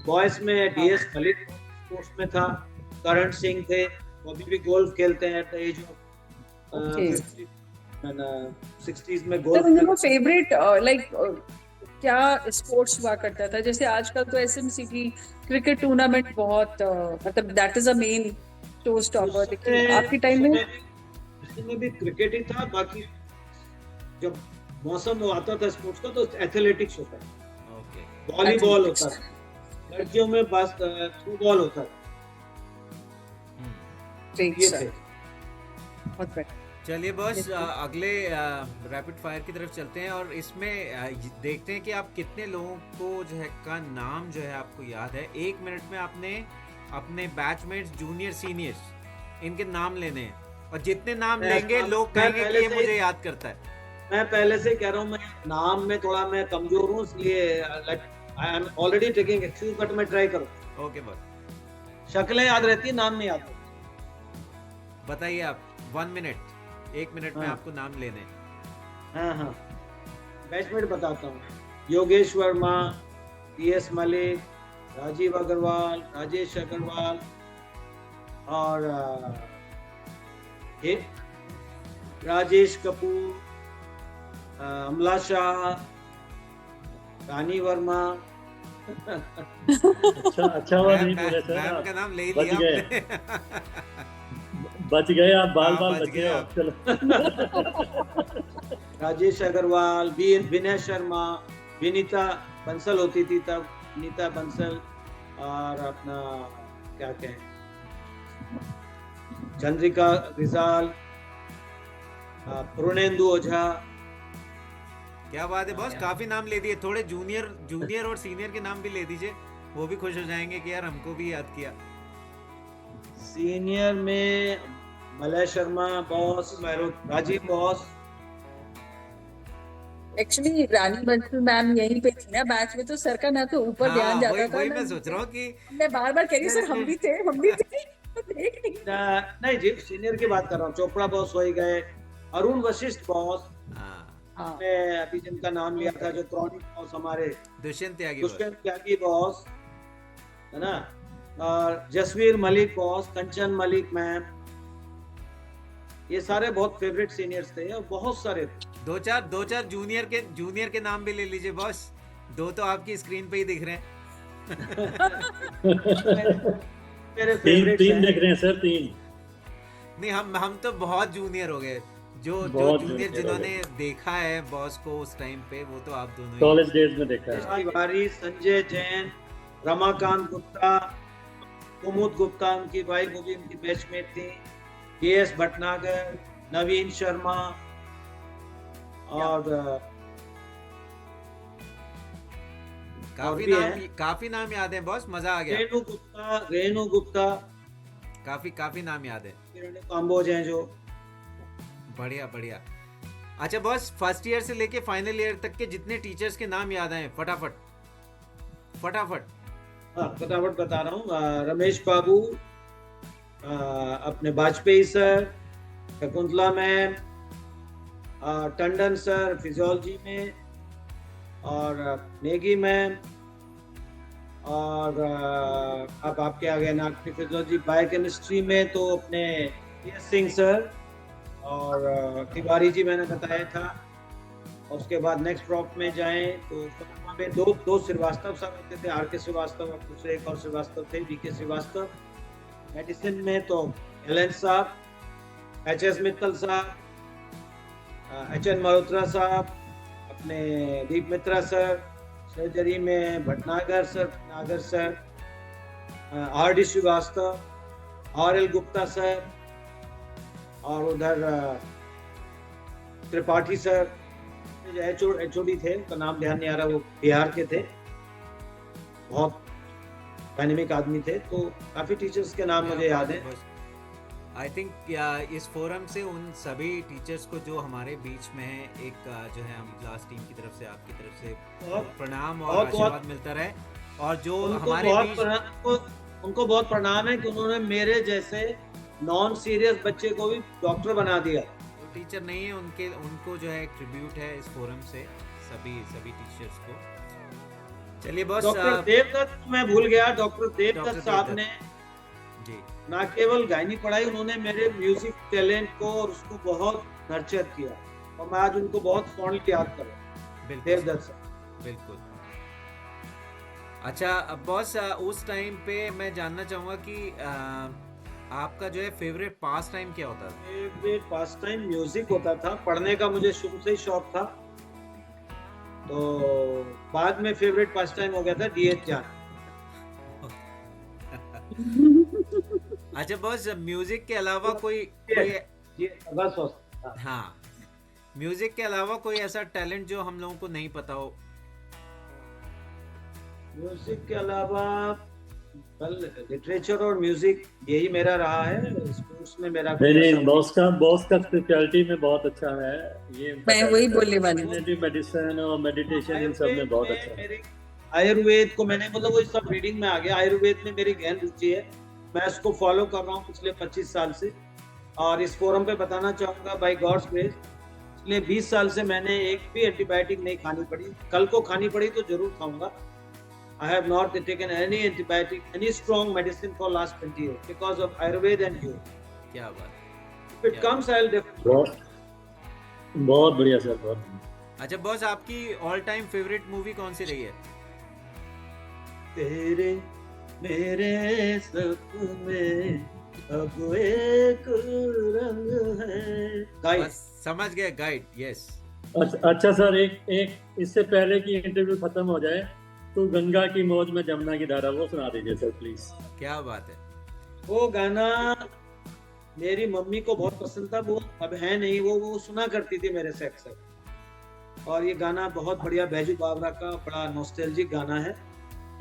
Speaker 4: बॉयज में डीएस मलिक स्पोर्ट्स में था, करण सिंह थे, वो अभी भी गोल्फ खेलते हैं at the age of 60s में
Speaker 3: सर
Speaker 4: गोल्फ।
Speaker 3: उनका फेवरेट क्या स्पोर्ट्स हुआ करता था? जैसे आजकल तो एसएमसीटी क्रिकेट टूर्नामेंट बहुत मतलब that is a main show stopper, लेकिन आपके टाइम में
Speaker 4: उसमें भी क्रिकेट ही था। बाकी जब मौसम आता था स्पोर्ट्स का तो एथलेटिक्स होता है,
Speaker 2: ओके,
Speaker 4: वॉलीबॉल होता है, लड़कियों में बस थ्रो होता है।
Speaker 3: ग्रेट
Speaker 4: ये
Speaker 3: सर,
Speaker 4: थे।
Speaker 3: बहुत बढ़िया।
Speaker 2: चलिए बॉस, अगले रैपिड फायर की तरफ चलते हैं और इसमें देखते हैं कि आप कितने लोगों को जो है का नाम जो है आपको याद है। 1 मिनट में आपने अपने बैचमेट्स, जूनियर, सीनियर्स, इनके नाम लेने हैं और जितने नाम लेंगे लोग कहेंगे कि ये मुझे याद करता है।
Speaker 4: मैं पहले से कह रहा हूँ, मैं नाम में थोड़ा मैं कमजोर हूँ, इसलिए I am already taking excuse, but मैं ट्राई करूँ।
Speaker 2: ओके बॉस,
Speaker 4: शक्लें याद रहती है, नाम नहीं याद रहती।
Speaker 2: बताइए आप। 1 मिनट, 1 मिनट में
Speaker 4: हाँ।
Speaker 2: आपको नाम लेने हैं।
Speaker 4: हाँ, बैचमेट बताता हूँ। योगेश वर्मा, PS मलिक, राजीव अग्रवाल, राजेश अग्रवाल, और राजेश कपूर, अमला शाह, रानी वर्मा।
Speaker 5: अच्छा हुआ नहीं बोले सर,
Speaker 2: मैम का नाम ले ही
Speaker 5: बच
Speaker 2: लिया
Speaker 5: गए।
Speaker 2: आपने।
Speaker 5: बच गए आप, बाल
Speaker 2: हाँ,
Speaker 5: बाल
Speaker 2: बच
Speaker 5: बचे
Speaker 2: गए
Speaker 5: हो।
Speaker 2: आप।
Speaker 5: चलो
Speaker 4: राजेश अग्रवाल, विनय शर्मा, विनीता बंसल होती थी तब, विनीता बंसल, और अपना क्या कहें, चंद्रिका रिजाल, पूर्णेंदु ओझा।
Speaker 2: क्या बात है बॉस, काफी नाम ले दिए। थोड़े जूनियर और सीनियर के नाम भी ले दीजिए, वो भी खुश हो जाएंगे कि यार हमको भी याद किया।
Speaker 4: सीनियर में Malay Sharma boss, Rajiv boss.
Speaker 3: Actually Rani Bansal ma'am यहीं पे थी ना बैच में, तो सर का ना तो ऊपर ध्यान जाता था
Speaker 2: वही
Speaker 3: ना
Speaker 2: मैं
Speaker 3: नीचे।
Speaker 2: सोच रहा हूँ कि
Speaker 3: मैं बार बार कह रही हूँ सर हम भी थे देख नहीं।
Speaker 4: नहीं जी, सीनियर की बात कर रहा हूँ। चोपड़ा बॉस हो ही गए, अरुण वशिष्ठ बॉस,
Speaker 3: हाँ,
Speaker 4: मैं अभी जिनका नाम लिया था, जो क्रॉनिक बॉस हमारे,
Speaker 2: दुष्यंत त्यागी बॉस।
Speaker 4: दुष्यंत त्यागी बॉस, है ना, और जसवीर मलिक बॉस, कंचन मलिक मैम, ये सारे बहुत फेवरेट सीनियर्स थे और बहुत सारे थे।
Speaker 2: दो चार जूनियर के नाम भी ले लीजिए बॉस। 2 तो आपकी स्क्रीन पे ही दिख रहे हैं।
Speaker 4: मेरे
Speaker 5: तीन
Speaker 4: फेवरेट
Speaker 5: देख रहे हैं सर, 3।
Speaker 2: नहीं, हम तो बहुत जूनियर हो गए। जो
Speaker 5: बहुत
Speaker 2: जूनियर
Speaker 5: junior
Speaker 2: जिन्होंने देखा है बॉस को उस टाइम पे, वो तो आप दोनों ही।
Speaker 5: कॉलेज डेज में देखा है।
Speaker 4: तिवारी, संजय जैन, रमाकांत गुप्ता, कुमुद गुप्ता उनकी वाइफ, वो भी उनकी बैचमेट थी, KS भटनागर, नवीन शर्मा, और
Speaker 2: काफी नाम याद है बॉस, मजा आ गया।
Speaker 4: रेणु गुप्ता,
Speaker 2: काफी नाम याद है।
Speaker 4: काम्बोज हैं जो।
Speaker 2: बढ़िया। अच्छा बॉस, फर्स्ट ईयर से लेके फाइनल ईयर तक के जितने टीचर्स के नाम याद आए फटाफट।
Speaker 4: हाँ, फटाफट बता रहा हूँ। रमेश बाबू, अपने Vajpayee sir, Shakuntala ma'am, Tandon sir physiology में, और नेगी मैम, और अब आपके आ गए ना फिजियोलॉजी बायोकेमिस्ट्री में तो अपने PS सिंह सर, और तिवारी जी मैंने बताया था। और उसके बाद नेक्स्ट ड्रॉप में जाएं तो पे दो श्रीवास्तव साहब होते थे, आर के श्रीवास्तव, और दूसरे एक और श्रीवास्तव थे, वी के श्रीवास्तव। मेडिसिन में तो एलन साहब, एच एस मित्तल साहब, एच एन मल्होत्रा साहब, अपने दीप मित्रा सर, सर्जरी में Bhatnagar sir, R D Srivastava, R L Gupta sir, और उधर त्रिपाठी सर एचओडी थे, उनका नाम ध्यान नहीं आ रहा, वो बिहार के थे, बहुत डायनेमिक आदमी थे। तो काफी टीचर्स के नाम मुझे याद है।
Speaker 2: आई थिंक इस फोरम से उन सभी टीचर्स को जो हमारे बीच में है, एक जो है हम क्लास टीम की तरफ से, आपकी तरफ से प्रणाम और आशीर्वाद मिलता रहे। और जो हमारे
Speaker 4: उनको बहुत प्रणाम है कि उन्होंने मेरे जैसे नॉन सीरियस बच्चे को भी डॉक्टर बना दिया।
Speaker 2: जो टीचर नहीं है उनको जो है ट्रिब्यूट है इस फोरम से सभी टीचर्स को। चलिए बस
Speaker 4: डॉक्टर देवदत्त मैं भूल गया, डॉक्टर देवदत्त साहब ने
Speaker 2: जी
Speaker 4: ना केवल गायनी पढ़ाई, उन्होंने मेरे म्यूजिक टैलेंट को और उसको बहुत नर्चर किया, और मैं आज उनको बहुत फॉन्डली याद कर रहा हूं, देवदत्त साहब।
Speaker 2: बिल्कुल। अच्छा बॉस, उस टाइम पे मैं जानना चाहूंगा कि आपका जो है फेवरेट पास टाइम क्या होता था?
Speaker 4: फेवरेट पास टाइम म्यूजिक होता था। पढ़ने का मुझे शुरू से ही शौक था, तो बाद में फेवरेट पास टाइम हो गया था डीएच जाना।
Speaker 2: अच्छा बॉस, म्यूजिक के अलावा कोई हाँ, म्यूजिक के अलावा कोई ऐसा टैलेंट जो हम लोगों को नहीं पता हो?
Speaker 4: म्यूजिक के अलावा लिटरेचर और म्यूजिक, यही मेरा रहा है। स्पोर्ट्स में मेरा
Speaker 5: नहीं, बॉस का स्पेशलिटी में बहुत अच्छा है ये।
Speaker 3: मैं वही बोलने वाली हूँ,
Speaker 5: मेडिसिन और मेडिटेशन इन सब में बहुत अच्छा है।
Speaker 4: आयुर्वेद को मैंने मतलब वो सब रीडिंग में आ गया। आयुर्वेद में मेरी गहन रुचि है, मैं इसको फॉलो कर रहा हूँ पिछले 25 साल से। और इस फोरम पे बताना चाहूंगा, बाय गॉड्स ग्रेस पिछले 20 साल से मैंने एक भी एंटीबायोटिक नहीं खानी पड़ी। कल को खानी पड़ी तो जरूर खाऊंगा। I have not taken any antibiotic, any strong medicine for last 20 years because of Ayurveda and you.
Speaker 2: क्या बात।
Speaker 4: If it comes, I'll definitely.
Speaker 5: बहुत बढ़िया सर, बहुत।
Speaker 2: अच्छा बॉस, आपकी ऑल टाइम फेवरेट मूवी कौन सी रही है?
Speaker 4: तेरे मेरे सपने अब एक रंग है। गाइड
Speaker 2: समझ गए, गाइड, यस।
Speaker 5: अच्छा सर, एक इससे पहले कि इंटरव्यू खत्म हो जाए तो गंगा की मौज में जमुना की धारा वो सुना दीजिए सर प्लीज।
Speaker 2: क्या बात है।
Speaker 4: वो गाना मेरी मम्मी को बहुत पसंद था, वो अब है नहीं, वो सुना करती थी मेरे से अक्सर। और ये गाना बहुत बढ़िया, बैजू बावरा का बड़ा नॉस्टैल्जिक गाना है।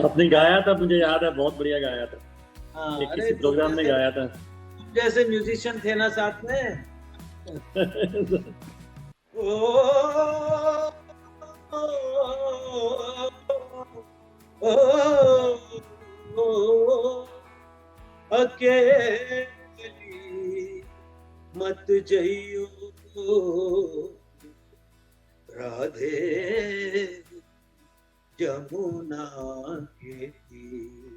Speaker 5: आपने गाया था, मुझे याद है, बहुत बढ़िया गाया था।
Speaker 4: हाँ,
Speaker 5: किसी प्रोग्राम में गाया था।
Speaker 4: जैसे म्यूजिशियन थे ना साथ में। अकेली मत जइयो राधे जमुना के तीर।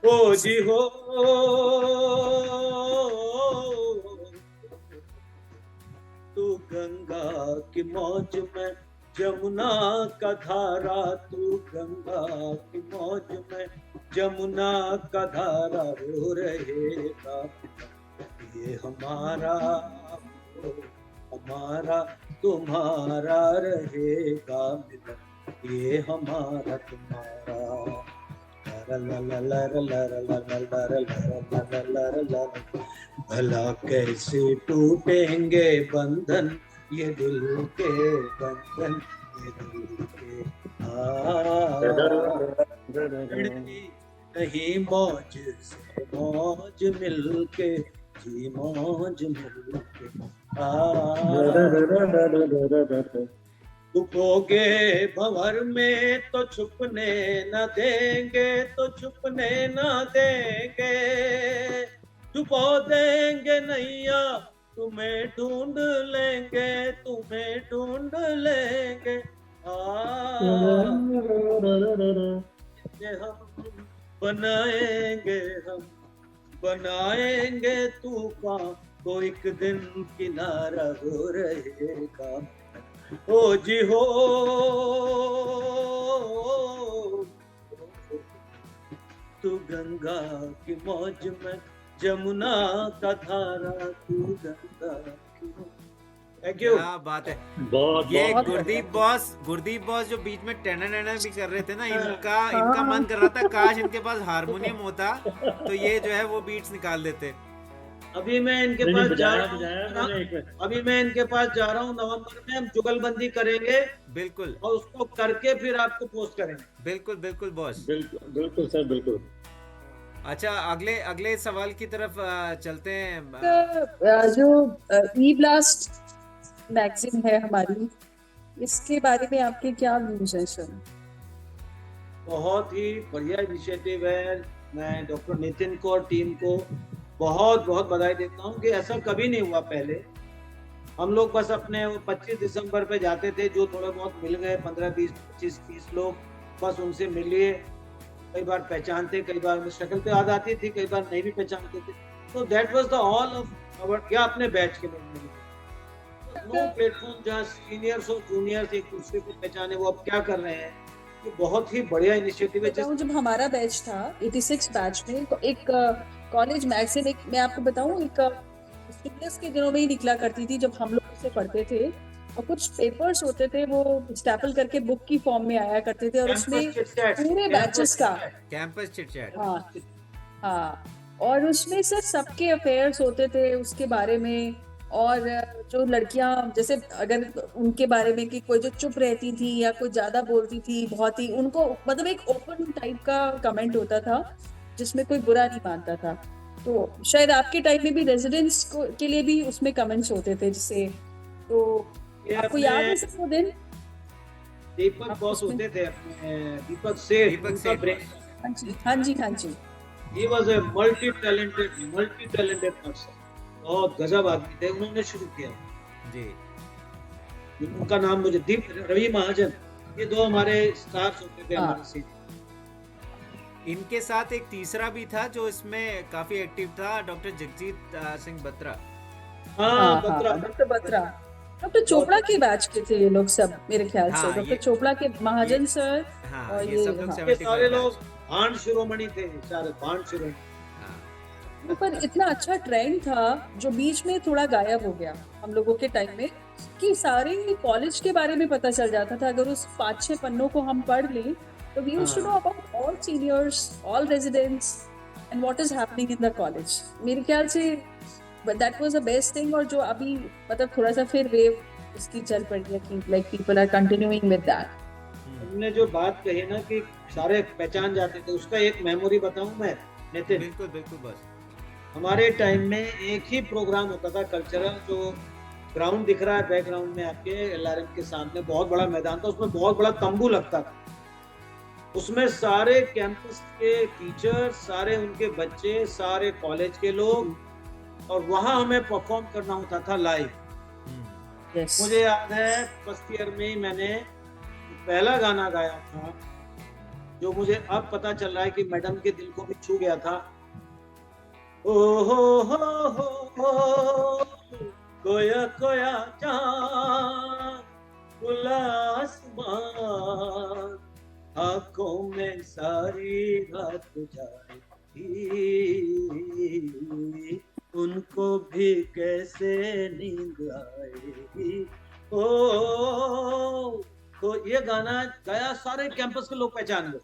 Speaker 4: ओ जी हो तू गंगा की मौज में जमुना का धारा, तू गंगा की मौज में जमुना का धारा रो रहेगा। ये हमारा तुम्हारा रहेगा मिलन, ये हमारा तुम्हारा। भला कैसे टूटेंगे बंधन, ये दिल के बंधन, ये दिल के। नहीं मौज से मौज मिलके, जी मौज मिलके। छुपोगे भंवर में तो छुपने न देंगे, तो छुपने न देंगे। छुपा देंगे नैया, तुम्हें ढूंढ लेंगे, तुम्हें ढूंढ लेंगे। हम बनाएंगे तूफान, को एक दिन किनारा हो रहेगा, ओ जी हो। तू गंगा की मौज में, जमुना का धारा, तू गंगा की। Thank you.
Speaker 2: क्या बात है।
Speaker 5: बहुत
Speaker 2: ये
Speaker 5: बहुत
Speaker 2: गुरदीप बॉस जो बीच में टेना भी कर रहे थे ना, इनका
Speaker 3: हाँ।
Speaker 2: मन कर रहा था काश इनके पास हारमोनियम होता तो ये जो है वो बीट्स निकाल देते।
Speaker 4: अभी मैं इनके
Speaker 5: नहीं,
Speaker 4: पास
Speaker 5: नहीं,
Speaker 4: जा
Speaker 5: बजाया
Speaker 4: रहा
Speaker 5: बजाया
Speaker 4: हूँ,
Speaker 5: मैंने एक बार।
Speaker 4: अभी मैं इनके पास जा रहा हूँ, नवंबर में हम जुगलबंदी करेंगे
Speaker 2: बिल्कुल
Speaker 4: और उसको करके फिर आपको पोस्ट करेंगे।
Speaker 2: बिल्कुल बिल्कुल बॉस।
Speaker 5: बिल्कुल बिल्कुल सर, बिल्कुल।
Speaker 2: अच्छा, अगले अगले सवाल की तरफ चलते हैं।
Speaker 3: जो ई ब्लास्ट मैगजीन है हमारी, इसके बारे में आपके क्या व्यूज हैं सर?
Speaker 4: बहुत ही बढ़िया इनिशिएटिव है। मैं डॉक्टर नितिन को और टीम को बहुत बहुत बधाई देता हूँ कि ऐसा कभी नहीं हुआ पहले। हम लोग बस अपने 25 दिसंबर पे जाते थे, जो थोड़े बहुत मिल गए 15, 20, 25, 30 लोग, बस उनसे मिलिए। कई बार पहचानते, कई बार शक्ल पे याद आती थी, कई बार नहीं भी पहचानते थे। तो that was the all of our, या अपने बैच के लोग मिले। नो प्लेटफॉर्म जहाँ सीनियर्स और जूनियर्स एक दूसरे को पहचाने, वो अब क्या कर रहे हैं, ये बहुत ही बढ़िया इनिशिएटिव है।
Speaker 3: बताऊं, जब हमारा बैच था 86 बैच में, तो एक कॉलेज मैगजीन, एक मैं आपको बताऊं, एक स्टूडेंट्स के दिनों में ही निकला करती थी जब हम लोग उसे पढ़ते थे, और कुछ पेपर्स होते थे वो स्टैपल करके बुक की फॉर्म में आया करते थे, और उसमें पूरे बैचेस का
Speaker 2: कैंपस चिट-चैट।
Speaker 3: हाँ हाँ, और उसमें सर सबके अफेयर्स होते थे उसके बारे में, और जो लड़कियां जैसे अगर उनके बारे में कि कोई जो चुप रहती थी या कोई ज्यादा बोलती थी, बहुत ही उनको मतलब एक ओपन टाइप का कमेंट होता था जिसमें कोई बुरा नहीं मानता था। तो शायद आपके टाइम में भी रेजिडेंट्स के लिए भी उसमें कमेंट्स होते थे, जिससे तो आपको याद है सर वो दिन?
Speaker 4: दीपक बॉस होते थे अपने, दीपक सेठ,
Speaker 2: दीपक
Speaker 4: उनका
Speaker 2: सेठ
Speaker 4: ब्रेन।
Speaker 3: हाँ जी हाँ जी हाँ जी।
Speaker 4: He was a multi talented person. बहुत गजब आदमी थे, उन्होंने शुरू किया
Speaker 2: जी।
Speaker 4: उनका नाम मुझे दीप, रवि महाजन, ये दो हमारे स्टार्स होते थे
Speaker 3: हाँ।
Speaker 4: हमारे से।
Speaker 2: इनके साथ एक तीसरा भी था जो इसमें काफी एक्टिव था, डॉक्टर जगजीत सिंह बत्रा।
Speaker 4: हाँ, बत्रा।
Speaker 3: डॉक्टर बत्रा, डॉक्टर चोपड़ा के बैच के थे ये लोग सब मेरे ख्याल से।
Speaker 2: हाँ,
Speaker 3: डॉक्टर चोपड़ा के, महाजन सर,
Speaker 2: हाँ,
Speaker 3: और
Speaker 2: ये सब लोग
Speaker 3: हाँ।
Speaker 2: 75
Speaker 4: ये सारे लोग
Speaker 2: बैच।
Speaker 4: भांड शिरोमणि थे, सारे भांड शिरोमणि।
Speaker 2: हाँ,
Speaker 3: पर इतना अच्छा ट्रेंड था जो बीच में थोड़ा गायब हो गया हम लोगों के टाइम में, कि सारे कॉलेज के बारे में पता चल जाता था। अगर उस 5-6 पन्नों को हम पढ़ लें तो we used to know about all seniors, all residents and what is happening in the college. मेरे ख्याल से that was the best thing. और जो अभी मतलब थोड़ा सा फिर वेव इसकी चल पड़ी है कि like people are continuing with that.
Speaker 4: हमने जो बात कही ना कि सारे पहचान जाते थे, उसका एक मेमोरी बताऊं मैं नितिन।
Speaker 2: बिल्कुल बिल्कुल बस।
Speaker 4: हमारे टाइम में एक ही प्रोग्राम होता था कल्चरल, जो ग्राउंड दिख रहा है बैकग्राउंड में आपके, एलआरएम के सामने बहुत बड़ा मैदान था, उसमें बहुत बड़ा तंबू लगता था। उसमें सारे कैंपस के टीचर, सारे उनके बच्चे, सारे कॉलेज के लोग, और वहां हमें परफॉर्म करना होता था लाइव।
Speaker 3: यस,
Speaker 4: मुझे याद है फर्स्ट ईयर में ही मैंने पहला गाना गाया था, जो मुझे अब पता चल रहा है कि मैडम के दिल को भी छू गया था। ओ हो खोया खोया चांद, खुला आसमान, आंखों में सारी रात जाएगी, उनको भी कैसे नींद आएगी। ओ, तो ये गाना गाया, सारे कैंपस के लोग पहचान गए।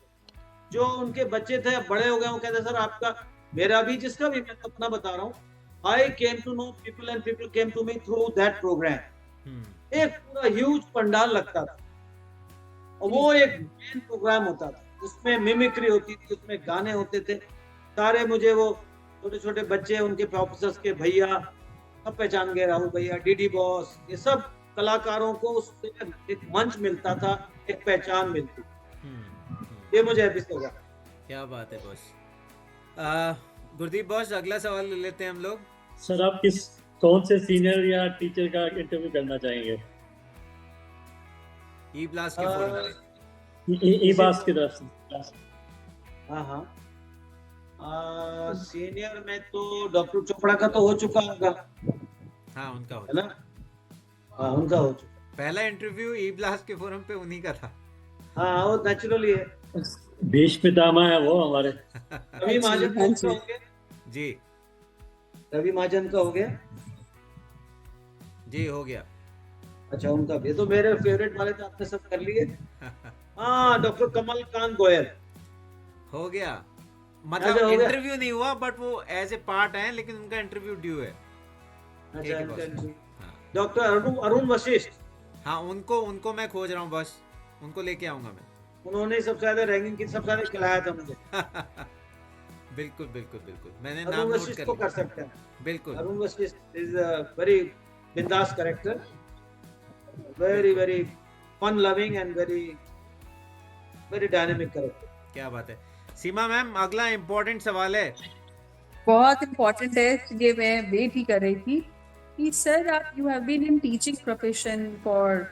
Speaker 4: जो उनके बच्चे थे अब बड़े हो गए, वो कहते सर आपका, मेरा भी, जिसका भी, मैं अपना बता रहा हूँ, I came to know people and people came to me through that program। एक पूरा ह्यूज पंडाल लगता था, और वो एक मेन प्रोग्राम होता था, उसमें मिमिक्री होती थी, उसमें गाने होते थे सारे। मुझे वो छोटे छोटे बच्चे, उनके प्रोफेसर्स के भैया सब पहचान गए, राहुल भैया, डीडी बॉस, ये सब कलाकारों को उससे एक मंच मिलता था, एक पहचान मिलती। ये मुझे अभी लगा।
Speaker 2: क्या बात है बॉस। गुरदीप बॉस, अगला सवाल ले लेते हैं हम लोग।
Speaker 5: सर आप कौन से सीनियर या टीचर का इंटरव्यू करना चाहेंगे?
Speaker 2: ई ब्लास्ट के फोरम पे।
Speaker 5: ई बास की तरफ से।
Speaker 4: हाँ हाँ सीनियर में तो डॉक्टर चोपड़ा का तो हो चुका होगा,
Speaker 2: हाँ उनका हो
Speaker 4: है ना? हाँ, उनका हो चुका।
Speaker 2: पहला इंटरव्यू ई ब्लास्ट के फोरम पे उन्हीं का था।
Speaker 4: हाँ, वो नेचुरली है।
Speaker 5: बीच पितामह है वो हमारे।
Speaker 4: रवि महाजन का
Speaker 3: हाँ
Speaker 4: उनका
Speaker 3: जी।
Speaker 4: हो गया,
Speaker 2: जी
Speaker 4: रवि महाजन का हो गया।
Speaker 2: जी हो गया।
Speaker 4: अच्छा, उनका भी तो मेरे फेवरेट वाले तो आपने सब कर लिए। हाँ, डॉक्टर कमल कांत गोयल।
Speaker 2: हो गया,
Speaker 4: अच्छा,
Speaker 2: मतलब
Speaker 4: हो गया।
Speaker 2: इंटरव्यू नहीं हुआ बट वो एज ए पार्ट है, लेकिन उनका इंटरव्यू ड्यू है।
Speaker 4: अच्छा,
Speaker 2: ठीक है
Speaker 4: इनका
Speaker 2: बॉस।
Speaker 4: इंटरव्यू।
Speaker 2: हाँ
Speaker 4: डॉक्टर अरुण वशिष्ठ,
Speaker 2: हाँ, उनको मैं खोज रहा हूँ बस, उनको लेके आऊंगा मैं।
Speaker 4: उन्होंने सबसे ज्यादा रैंकिंग की, सबसे ज्यादा खिलाया था मुझे।
Speaker 2: बिल्कुल बिल्कुल बिल्कुल, मैंने
Speaker 4: अरुण
Speaker 2: नाम नोट
Speaker 4: वशिष्ठ
Speaker 2: कर
Speaker 4: को
Speaker 2: लिया।
Speaker 4: कर सकते हैं।
Speaker 2: बिल्कुल
Speaker 4: Arun Vashishtha is a very बिंदास character, very very fun loving and very very dynamic character.
Speaker 2: क्या बात है। सीमा मैम, अगला इम्पोर्टेंट सवाल है।
Speaker 3: बहुत इम्पोर्टेंट है, ये मैं वेट ही कर रही थी कि सर आप you have been in teaching profession for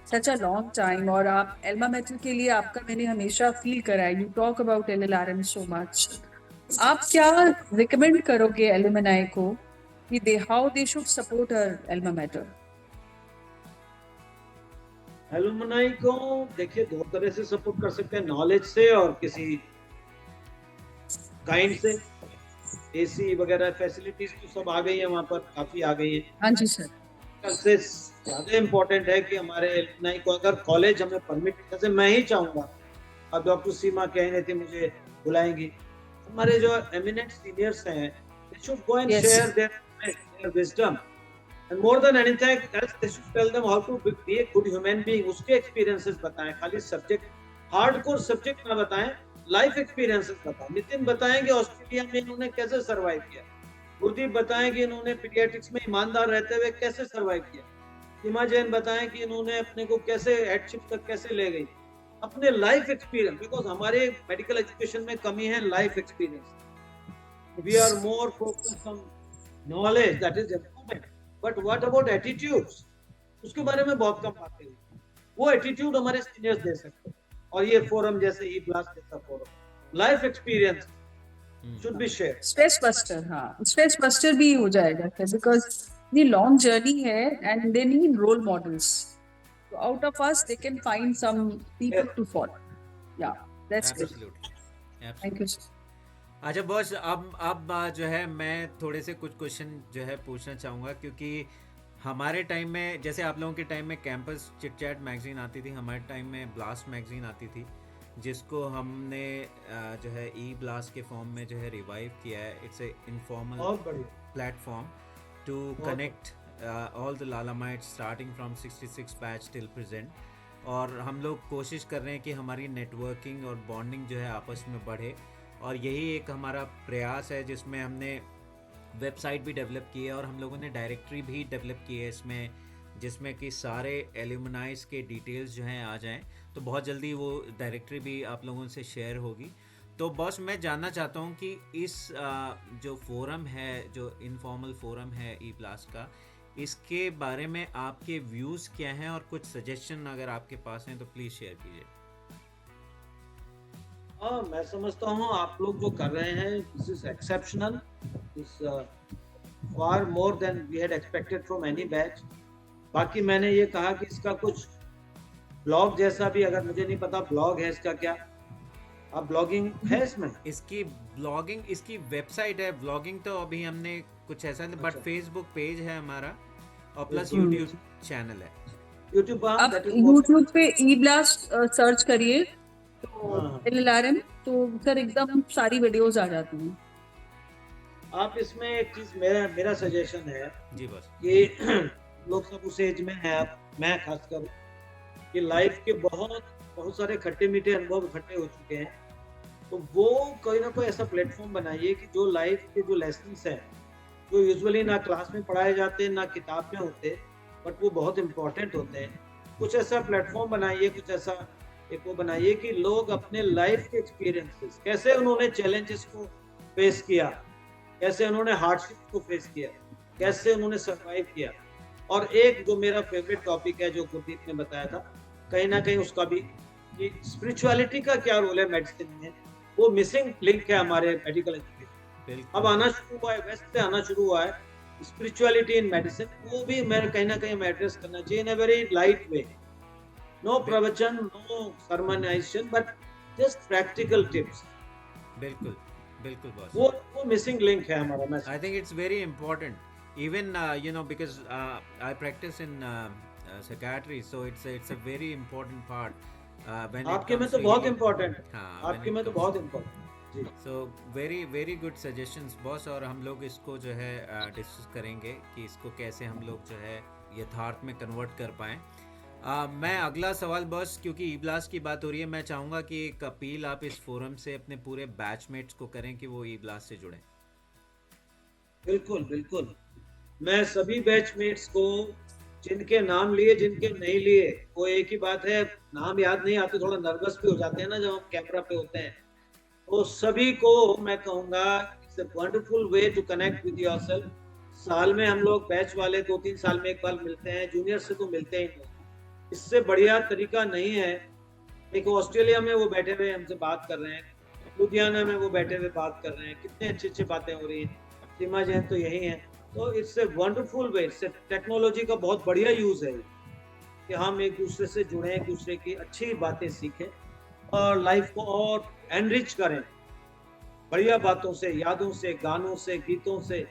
Speaker 3: such a long time, और आप एल्मा मेटल के लिए आपका मैंने हमेशा फील करा है, you talk about LLRM so much. आप क्या रिकमेंड करोगे एलुमनाई को कि they how they should support her alma mater?
Speaker 4: Alumni को देखिए दो तरह से सपोर्ट कर सकते हैं, नॉलेज से और किसी काइंड से। एसी वगैरह फैसिलिटीज तो सब आ गई है वहाँ पर, काफी आ गई है।
Speaker 3: हाँ जी सर।
Speaker 4: सबसे ज्यादा इम्पोर्टेंट है कि हमारे एलुमनाई को अगर कॉलेज हमें परमिट, जैसे मैं ही चाहूंगा, अब डॉक्टर सीमा कह रही थी मुझे बुलाएंगी, हमारे जो एमिनेंट सीनियर्स हैं, they should go and
Speaker 3: Yes.
Speaker 4: share their wisdom, and more than anything else they should tell them how to be a good human being। उसके एक्सपीरियंसेस बताएं, खाली सब्जेक्ट हार्डकोर सब्जेक्ट ना बताएं, लाइफ एक्सपीरियंसेस बताएं। नितिन बताएंगे Australia में इन्होंने कैसे सरवाइव किया, गुरदीप बताएं कि इन्होंने पीडियाट्रिक्स में ईमानदार रहते हुए कैसे सरवाइव किया, सीमा जैन बताएं कि इन्होंने अपने को कैसे हेडशिप तक कैसे ले गई, अपने लाइफ एक्सपीरियंस। बिकॉज हमारे मेडिकल एजुकेशन में कमी है life experience. We are more focused on knowledge, that is important, but what about attitudes, उसके बारे में बहुत कम बातें हुई। वो एटीट्यूड हमारे सीनियर्स दे सकते हैं, और ये फोरम जैसे ई ब्लास्ट जैसा forum, life experience should be shared।
Speaker 3: Stress buster, हाँ स्ट्रेस बस्टर भी हो जाएगा बिकॉज ये लॉन्ग जर्नी है and they need role models, so out of us they can find some people to follow। yeah, that's good।
Speaker 2: Absolutely,
Speaker 3: thank you sir।
Speaker 2: अच्छा boss, अब जो है मैं थोड़े से कुछ क्वेश्चन जो है पूछना चाहूँगा, क्योंकि हमारे टाइम में, जैसे आप लोगों के टाइम में कैंपस चिट चैट मैगजीन आती थी, हमारे टाइम में ब्लास्ट मैगजीन आती थी, जिसको हमने जो है ई ब्लास्ट के फॉर्म में जो है रिवाइव किया है। इट्स ए इनफॉर्मल
Speaker 4: बहुत बढ़िया
Speaker 2: platform to connect all the लालामाइट्स starting from 66 batch till present. और हम लोग कोशिश कर रहे हैं कि हमारी नेटवर्किंग और बॉन्डिंग जो है आपस में बढ़े, और यही एक हमारा प्रयास है, जिसमें हमने वेबसाइट भी डेवलप की है और हम लोगों ने डायरेक्टरी भी डेवलप की है इसमें, जिसमें कि सारे एल्यूमनाइज के डिटेल्स जो हैं आ जाएं। तो बहुत जल्दी वो डायरेक्टरी भी आप लोगों से शेयर होगी। तो बॉस, मैं जानना चाहता हूँ कि इस जो फोरम है, जो इनफॉर्मल फोरम है ई ब्लास्ट का, इसके बारे में आपके व्यूज़ क्या हैं, और कुछ सजेशन अगर आपके पास हैं तो प्लीज़ शेयर कीजिए।
Speaker 4: हाँ, मैं समझता हूँ आप लोग जो कर रहे हैं, this is exceptional, this far more than we had expected from any batch. बाकी मैंने ये कहा कि इसका कुछ ब्लॉग जैसा भी, अगर मुझे नहीं पता ब्लॉग है इसका क्या, आप ब्लॉगिंग है इसमें?
Speaker 2: इसकी ब्लॉगिंग, इसकी वेबसाइट है, ब्लॉगिंग तो अभी हमने कुछ ऐसा नहीं, बट
Speaker 4: अच्छा।
Speaker 2: फेसबुक पेज है हमारा, और प्लस
Speaker 3: हम्म।
Speaker 2: यूट्यूब चैनल है।
Speaker 4: यूट्यूब पर
Speaker 3: आप
Speaker 4: that is
Speaker 3: YouTube पे ई ब्लास्ट सर्च करिए तो
Speaker 4: हाँ।
Speaker 3: LLRM, तो सर एकदम सारी वीडियोस आ जाती हैं।
Speaker 4: आप इसमें एक चीज मेरा सजेशन है
Speaker 2: जी बस।
Speaker 4: कि लोग सब उस एज में हैं, मैं खासकर, कि लाइफ के बहुत सारे खट्टे मीठे अनुभव इकट्ठे हो चुके हैं, तो वो कोई ना कोई ऐसा प्लेटफॉर्म बनाइए कि जो लाइफ के जो लेसन्स हैं, जो यूजुअली ना क्लास में पढ़ाए जाते, ना किताब में होते, बट वो बहुत इंपॉर्टेंट होते हैं, कुछ ऐसा प्लेटफॉर्म बनाइए, कुछ ऐसा एक वो बनाइए कि लोग अपने लाइफ के एक्सपीरियंसेस, कैसे उन्होंने चैलेंजेस को फेस किया, कैसे उन्होंने हार्डशिप को फेस किया, कैसे उन्होंने सरवाइव किया। और एक जो मेरा फेवरेट टॉपिक है, जो गुरदीप ने बताया था, कहीं ना कहीं उसका भी, कि स्पिरिचुअलिटी का क्या रोल है मेडिसिन में, वो मिसिंग लिंक है हमारे मेडिकल एजुकेशन।
Speaker 2: बिल्कुल
Speaker 4: अब आना शुरू हुआ है, वेस्ट से आना शुरू हुआ है स्पिरिचुअलिटी इन मेडिसिन, वो भी मैं कहीं ना कहीं एड्रेस करना चाहिए in a very light way. No
Speaker 2: बिल-
Speaker 4: प्रवचन, no sermonization, but just practical tips.
Speaker 2: बिल्कुल बिल्कुल बॉस.
Speaker 4: वो मिसिंग लिंक है हमारा
Speaker 2: I
Speaker 4: message.
Speaker 2: think it's very important. Even because I practice in psychiatry, so it's a very important part when it
Speaker 4: आपके में
Speaker 2: comes
Speaker 4: तो
Speaker 2: to
Speaker 4: बहुत
Speaker 2: healing.
Speaker 4: Important,
Speaker 2: हाँ, when
Speaker 4: आपके
Speaker 2: it
Speaker 4: में तो
Speaker 2: comes
Speaker 4: बहुत
Speaker 2: to
Speaker 4: इम्पोर्टेंट. जी.
Speaker 2: so very good suggestions boss. और हम लोग इसको जो है डिस्कस करेंगे कि इसको कैसे हम लोग जो है यथार्थ में कन्वर्ट कर पाएं. मैं अगला सवाल बॉस, क्योंकि ई ब्लास्ट की बात हो रही है, मैं चाहूँगा कि एक अपील आप इस फोरम से अपने पूरे बैचमेट्स को करें कि वो ई ब्लास्ट से जुड़ें.
Speaker 4: बिल्कुल बिल्कुल. मैं सभी बैचमेट्स को, जिनके नाम लिए जिनके नहीं लिए, वो एक ही बात है, नाम याद नहीं आते, थोड़ा नर्वस भी हो जाते हैं ना जब हम कैमरा पे होते हैं. तो सभी को मैं कहूंगा, it's a wonderful way to connect with yourself. साल में हम लोग बैच वाले 2-3 साल में एक बार मिलते हैं, जूनियर से तो मिलते ही नहीं. इससे बढ़िया तरीका नहीं है. एक ऑस्ट्रेलिया में वो बैठे हुए हमसे बात कर रहे हैं, लुधियाना में वो बैठे हुए बात कर रहे हैं, कितने अच्छी अच्छी बातें हो रही हैं. सीमा जैन तो यही है. तो इट्स ए वंडरफुल वे, इससे टेक्नोलॉजी का बहुत बढ़िया यूज है कि हम एक दूसरे से जुड़ें, एक दूसरे की अच्छी बातें सीखें और लाइफ को और एनरिच करें बढ़िया बातों से, यादों से, गानों से, गीतों से.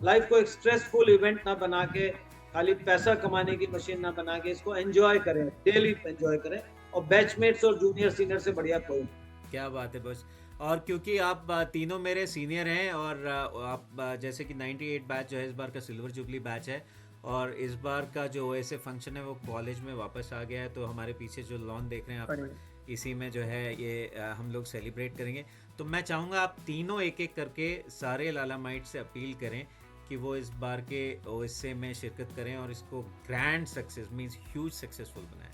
Speaker 4: लाइफ को एक स्ट्रेसफुल इवेंट ना बना के, खाली पैसा कमाने की मशीन ना बना के, इसको एंजॉय करें, डेली एंजॉय करें. और बैचमेट्स और जूनियर सीनियर से बढ़िया कोई नहीं.
Speaker 2: क्या बात है बॉस. और क्योंकि आप तीनों मेरे सीनियर हैं और आप जैसे कि 98 बैच जो है इस बार का सिल्वर जुबली बैच है, और इस बार का जो ऐसे फंक्शन है वो कॉलेज में वापस आ गया है, तो हमारे पीछे जो लॉन देख रहे हैं आप, इसी में जो है ये हम लोग सेलिब्रेट करेंगे. तो मैं चाहूँगा आप तीनों एक एक करके सारे लालामाइट से अपील करें कि वो इस बार के ओएसए में शिरकत करें और इसको grand success means huge successful बनाएं.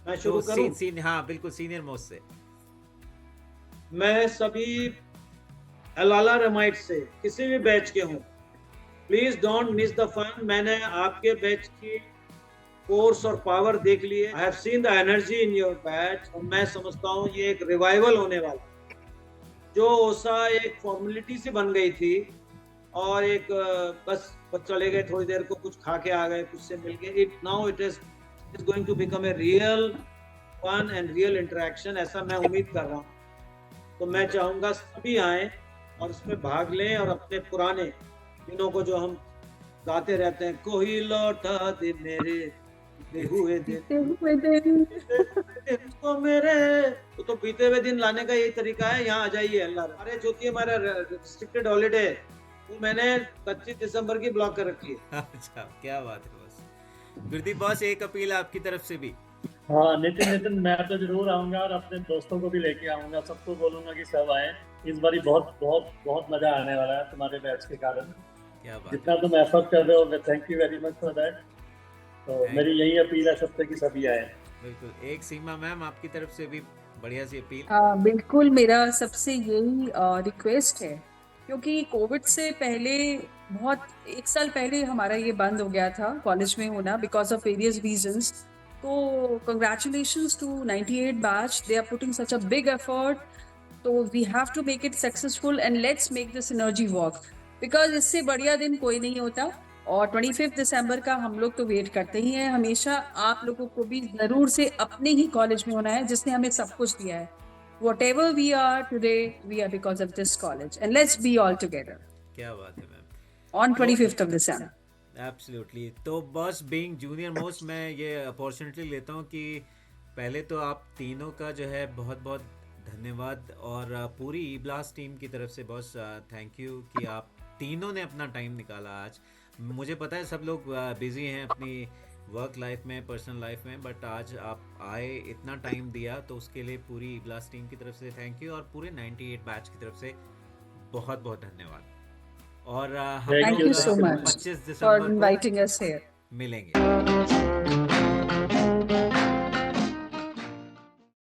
Speaker 4: मैं शुरू
Speaker 2: तो
Speaker 4: करूं?
Speaker 2: हाँ बिल्कुल, सीनियर मोस्ट से.
Speaker 4: मैं सभी अलाला रमाइट से, किसी भी बैच के हों, please don't miss the fun. मैंने आपके बैच की फोर्स और पावर देख ली है. I have seen the energy in your batch, और मैं समझता हूँ ये एक रिवाइवल होने वाला. जो ओसा एक फॉर्मेलिटी सी बन गई थी और एक बस चले गए, थोड़ी देर को कुछ खा के आ गए, कुछ से मिल गए, it now it is going to become a real fun and real interaction. ऐसा मैं उम्मीद कर रहा हूँ. तो मैं चाहूंगा सभी आए और इसमें भाग लें और अपने पुराने दिनों को जो हम गाते रहते हैं, कोई लौटा दे मेरे बीते हुए दिन को मेरे, तो बीते हुए दिन लाने का यही तरीका है. यहाँ आ जाइए. अल्लाह, अरे जो कि हमारा रिस्ट्रिक्टेड हॉलीडे वो मैंने 25 दिसंबर की ब्लॉक कर रखी है.
Speaker 2: अच्छा, क्या बात है बॉस. गुरदीप बॉस, एक अपील आपकी तरफ से भी.
Speaker 5: हाँ नितिन, मैं तो जरूर आऊंगा और अपने दोस्तों को भी लेके आऊंगा. सबको बोलूंगा कि सब आए. इस बारी बहुत बहुत बहुत मजा आने वाला है तुम्हारे बैच के कारण.
Speaker 2: क्या बात
Speaker 5: जितना तुम एफर्ट कर रहे हो, मैं thank you very much for that. तो मेरी यही अपील है सबसे कि सभी आए.
Speaker 2: बिल्कुल. एक सीमा मैम, आपकी तरफ से भी बढ़िया सी अपील.
Speaker 3: बिल्कुल, मेरा सबसे यही रिक्वेस्ट है, क्योंकि कोविड से पहले बहुत 1 साल पहले हमारा ये बंद हो गया था कॉलेज में होना बिकॉज ऑफ वेरियस रीजंस. तो congratulations to 98 batch, they are putting such a big effort. तो we have to make it successful and let's make this energy work, because इससे बढ़िया दिन कोई नहीं होता. और 25 दिसंबर का हम लोग तो वेट करते ही हैं हमेशा. आप लोगों को भी जरूर से अपने ही कॉलेज में होना है जिसने हमें सब कुछ दिया है. Whatever we are today, we are because of this college, and let's be all together
Speaker 2: क्या बात है ma'am.
Speaker 3: on 25th of December.
Speaker 2: Absolutely. तो बॉस, बीइंग जूनियर मोस्ट, मैं ये अपॉर्चुनिटी लेता हूँ कि पहले तो आप तीनों का जो है बहुत बहुत धन्यवाद, और पूरी ई ब्लास्ट टीम की तरफ से बॉस थैंक यू कि आप तीनों ने अपना टाइम निकाला आज. मुझे पता है सब लोग बिजी हैं अपनी वर्क लाइफ में, पर्सनल लाइफ में, बट आज आप आए, इतना टाइम दिया, तो उसके लिए पूरी ई ब्लास्ट टीम की तरफ से थैंक यू, और पूरे 98 बैच की तरफ से बहुत बहुत धन्यवाद. और हम
Speaker 5: Thank
Speaker 2: लोग
Speaker 3: you so much
Speaker 2: 25
Speaker 3: for
Speaker 2: दिसंबर को
Speaker 3: inviting us here.
Speaker 2: मिलेंगे.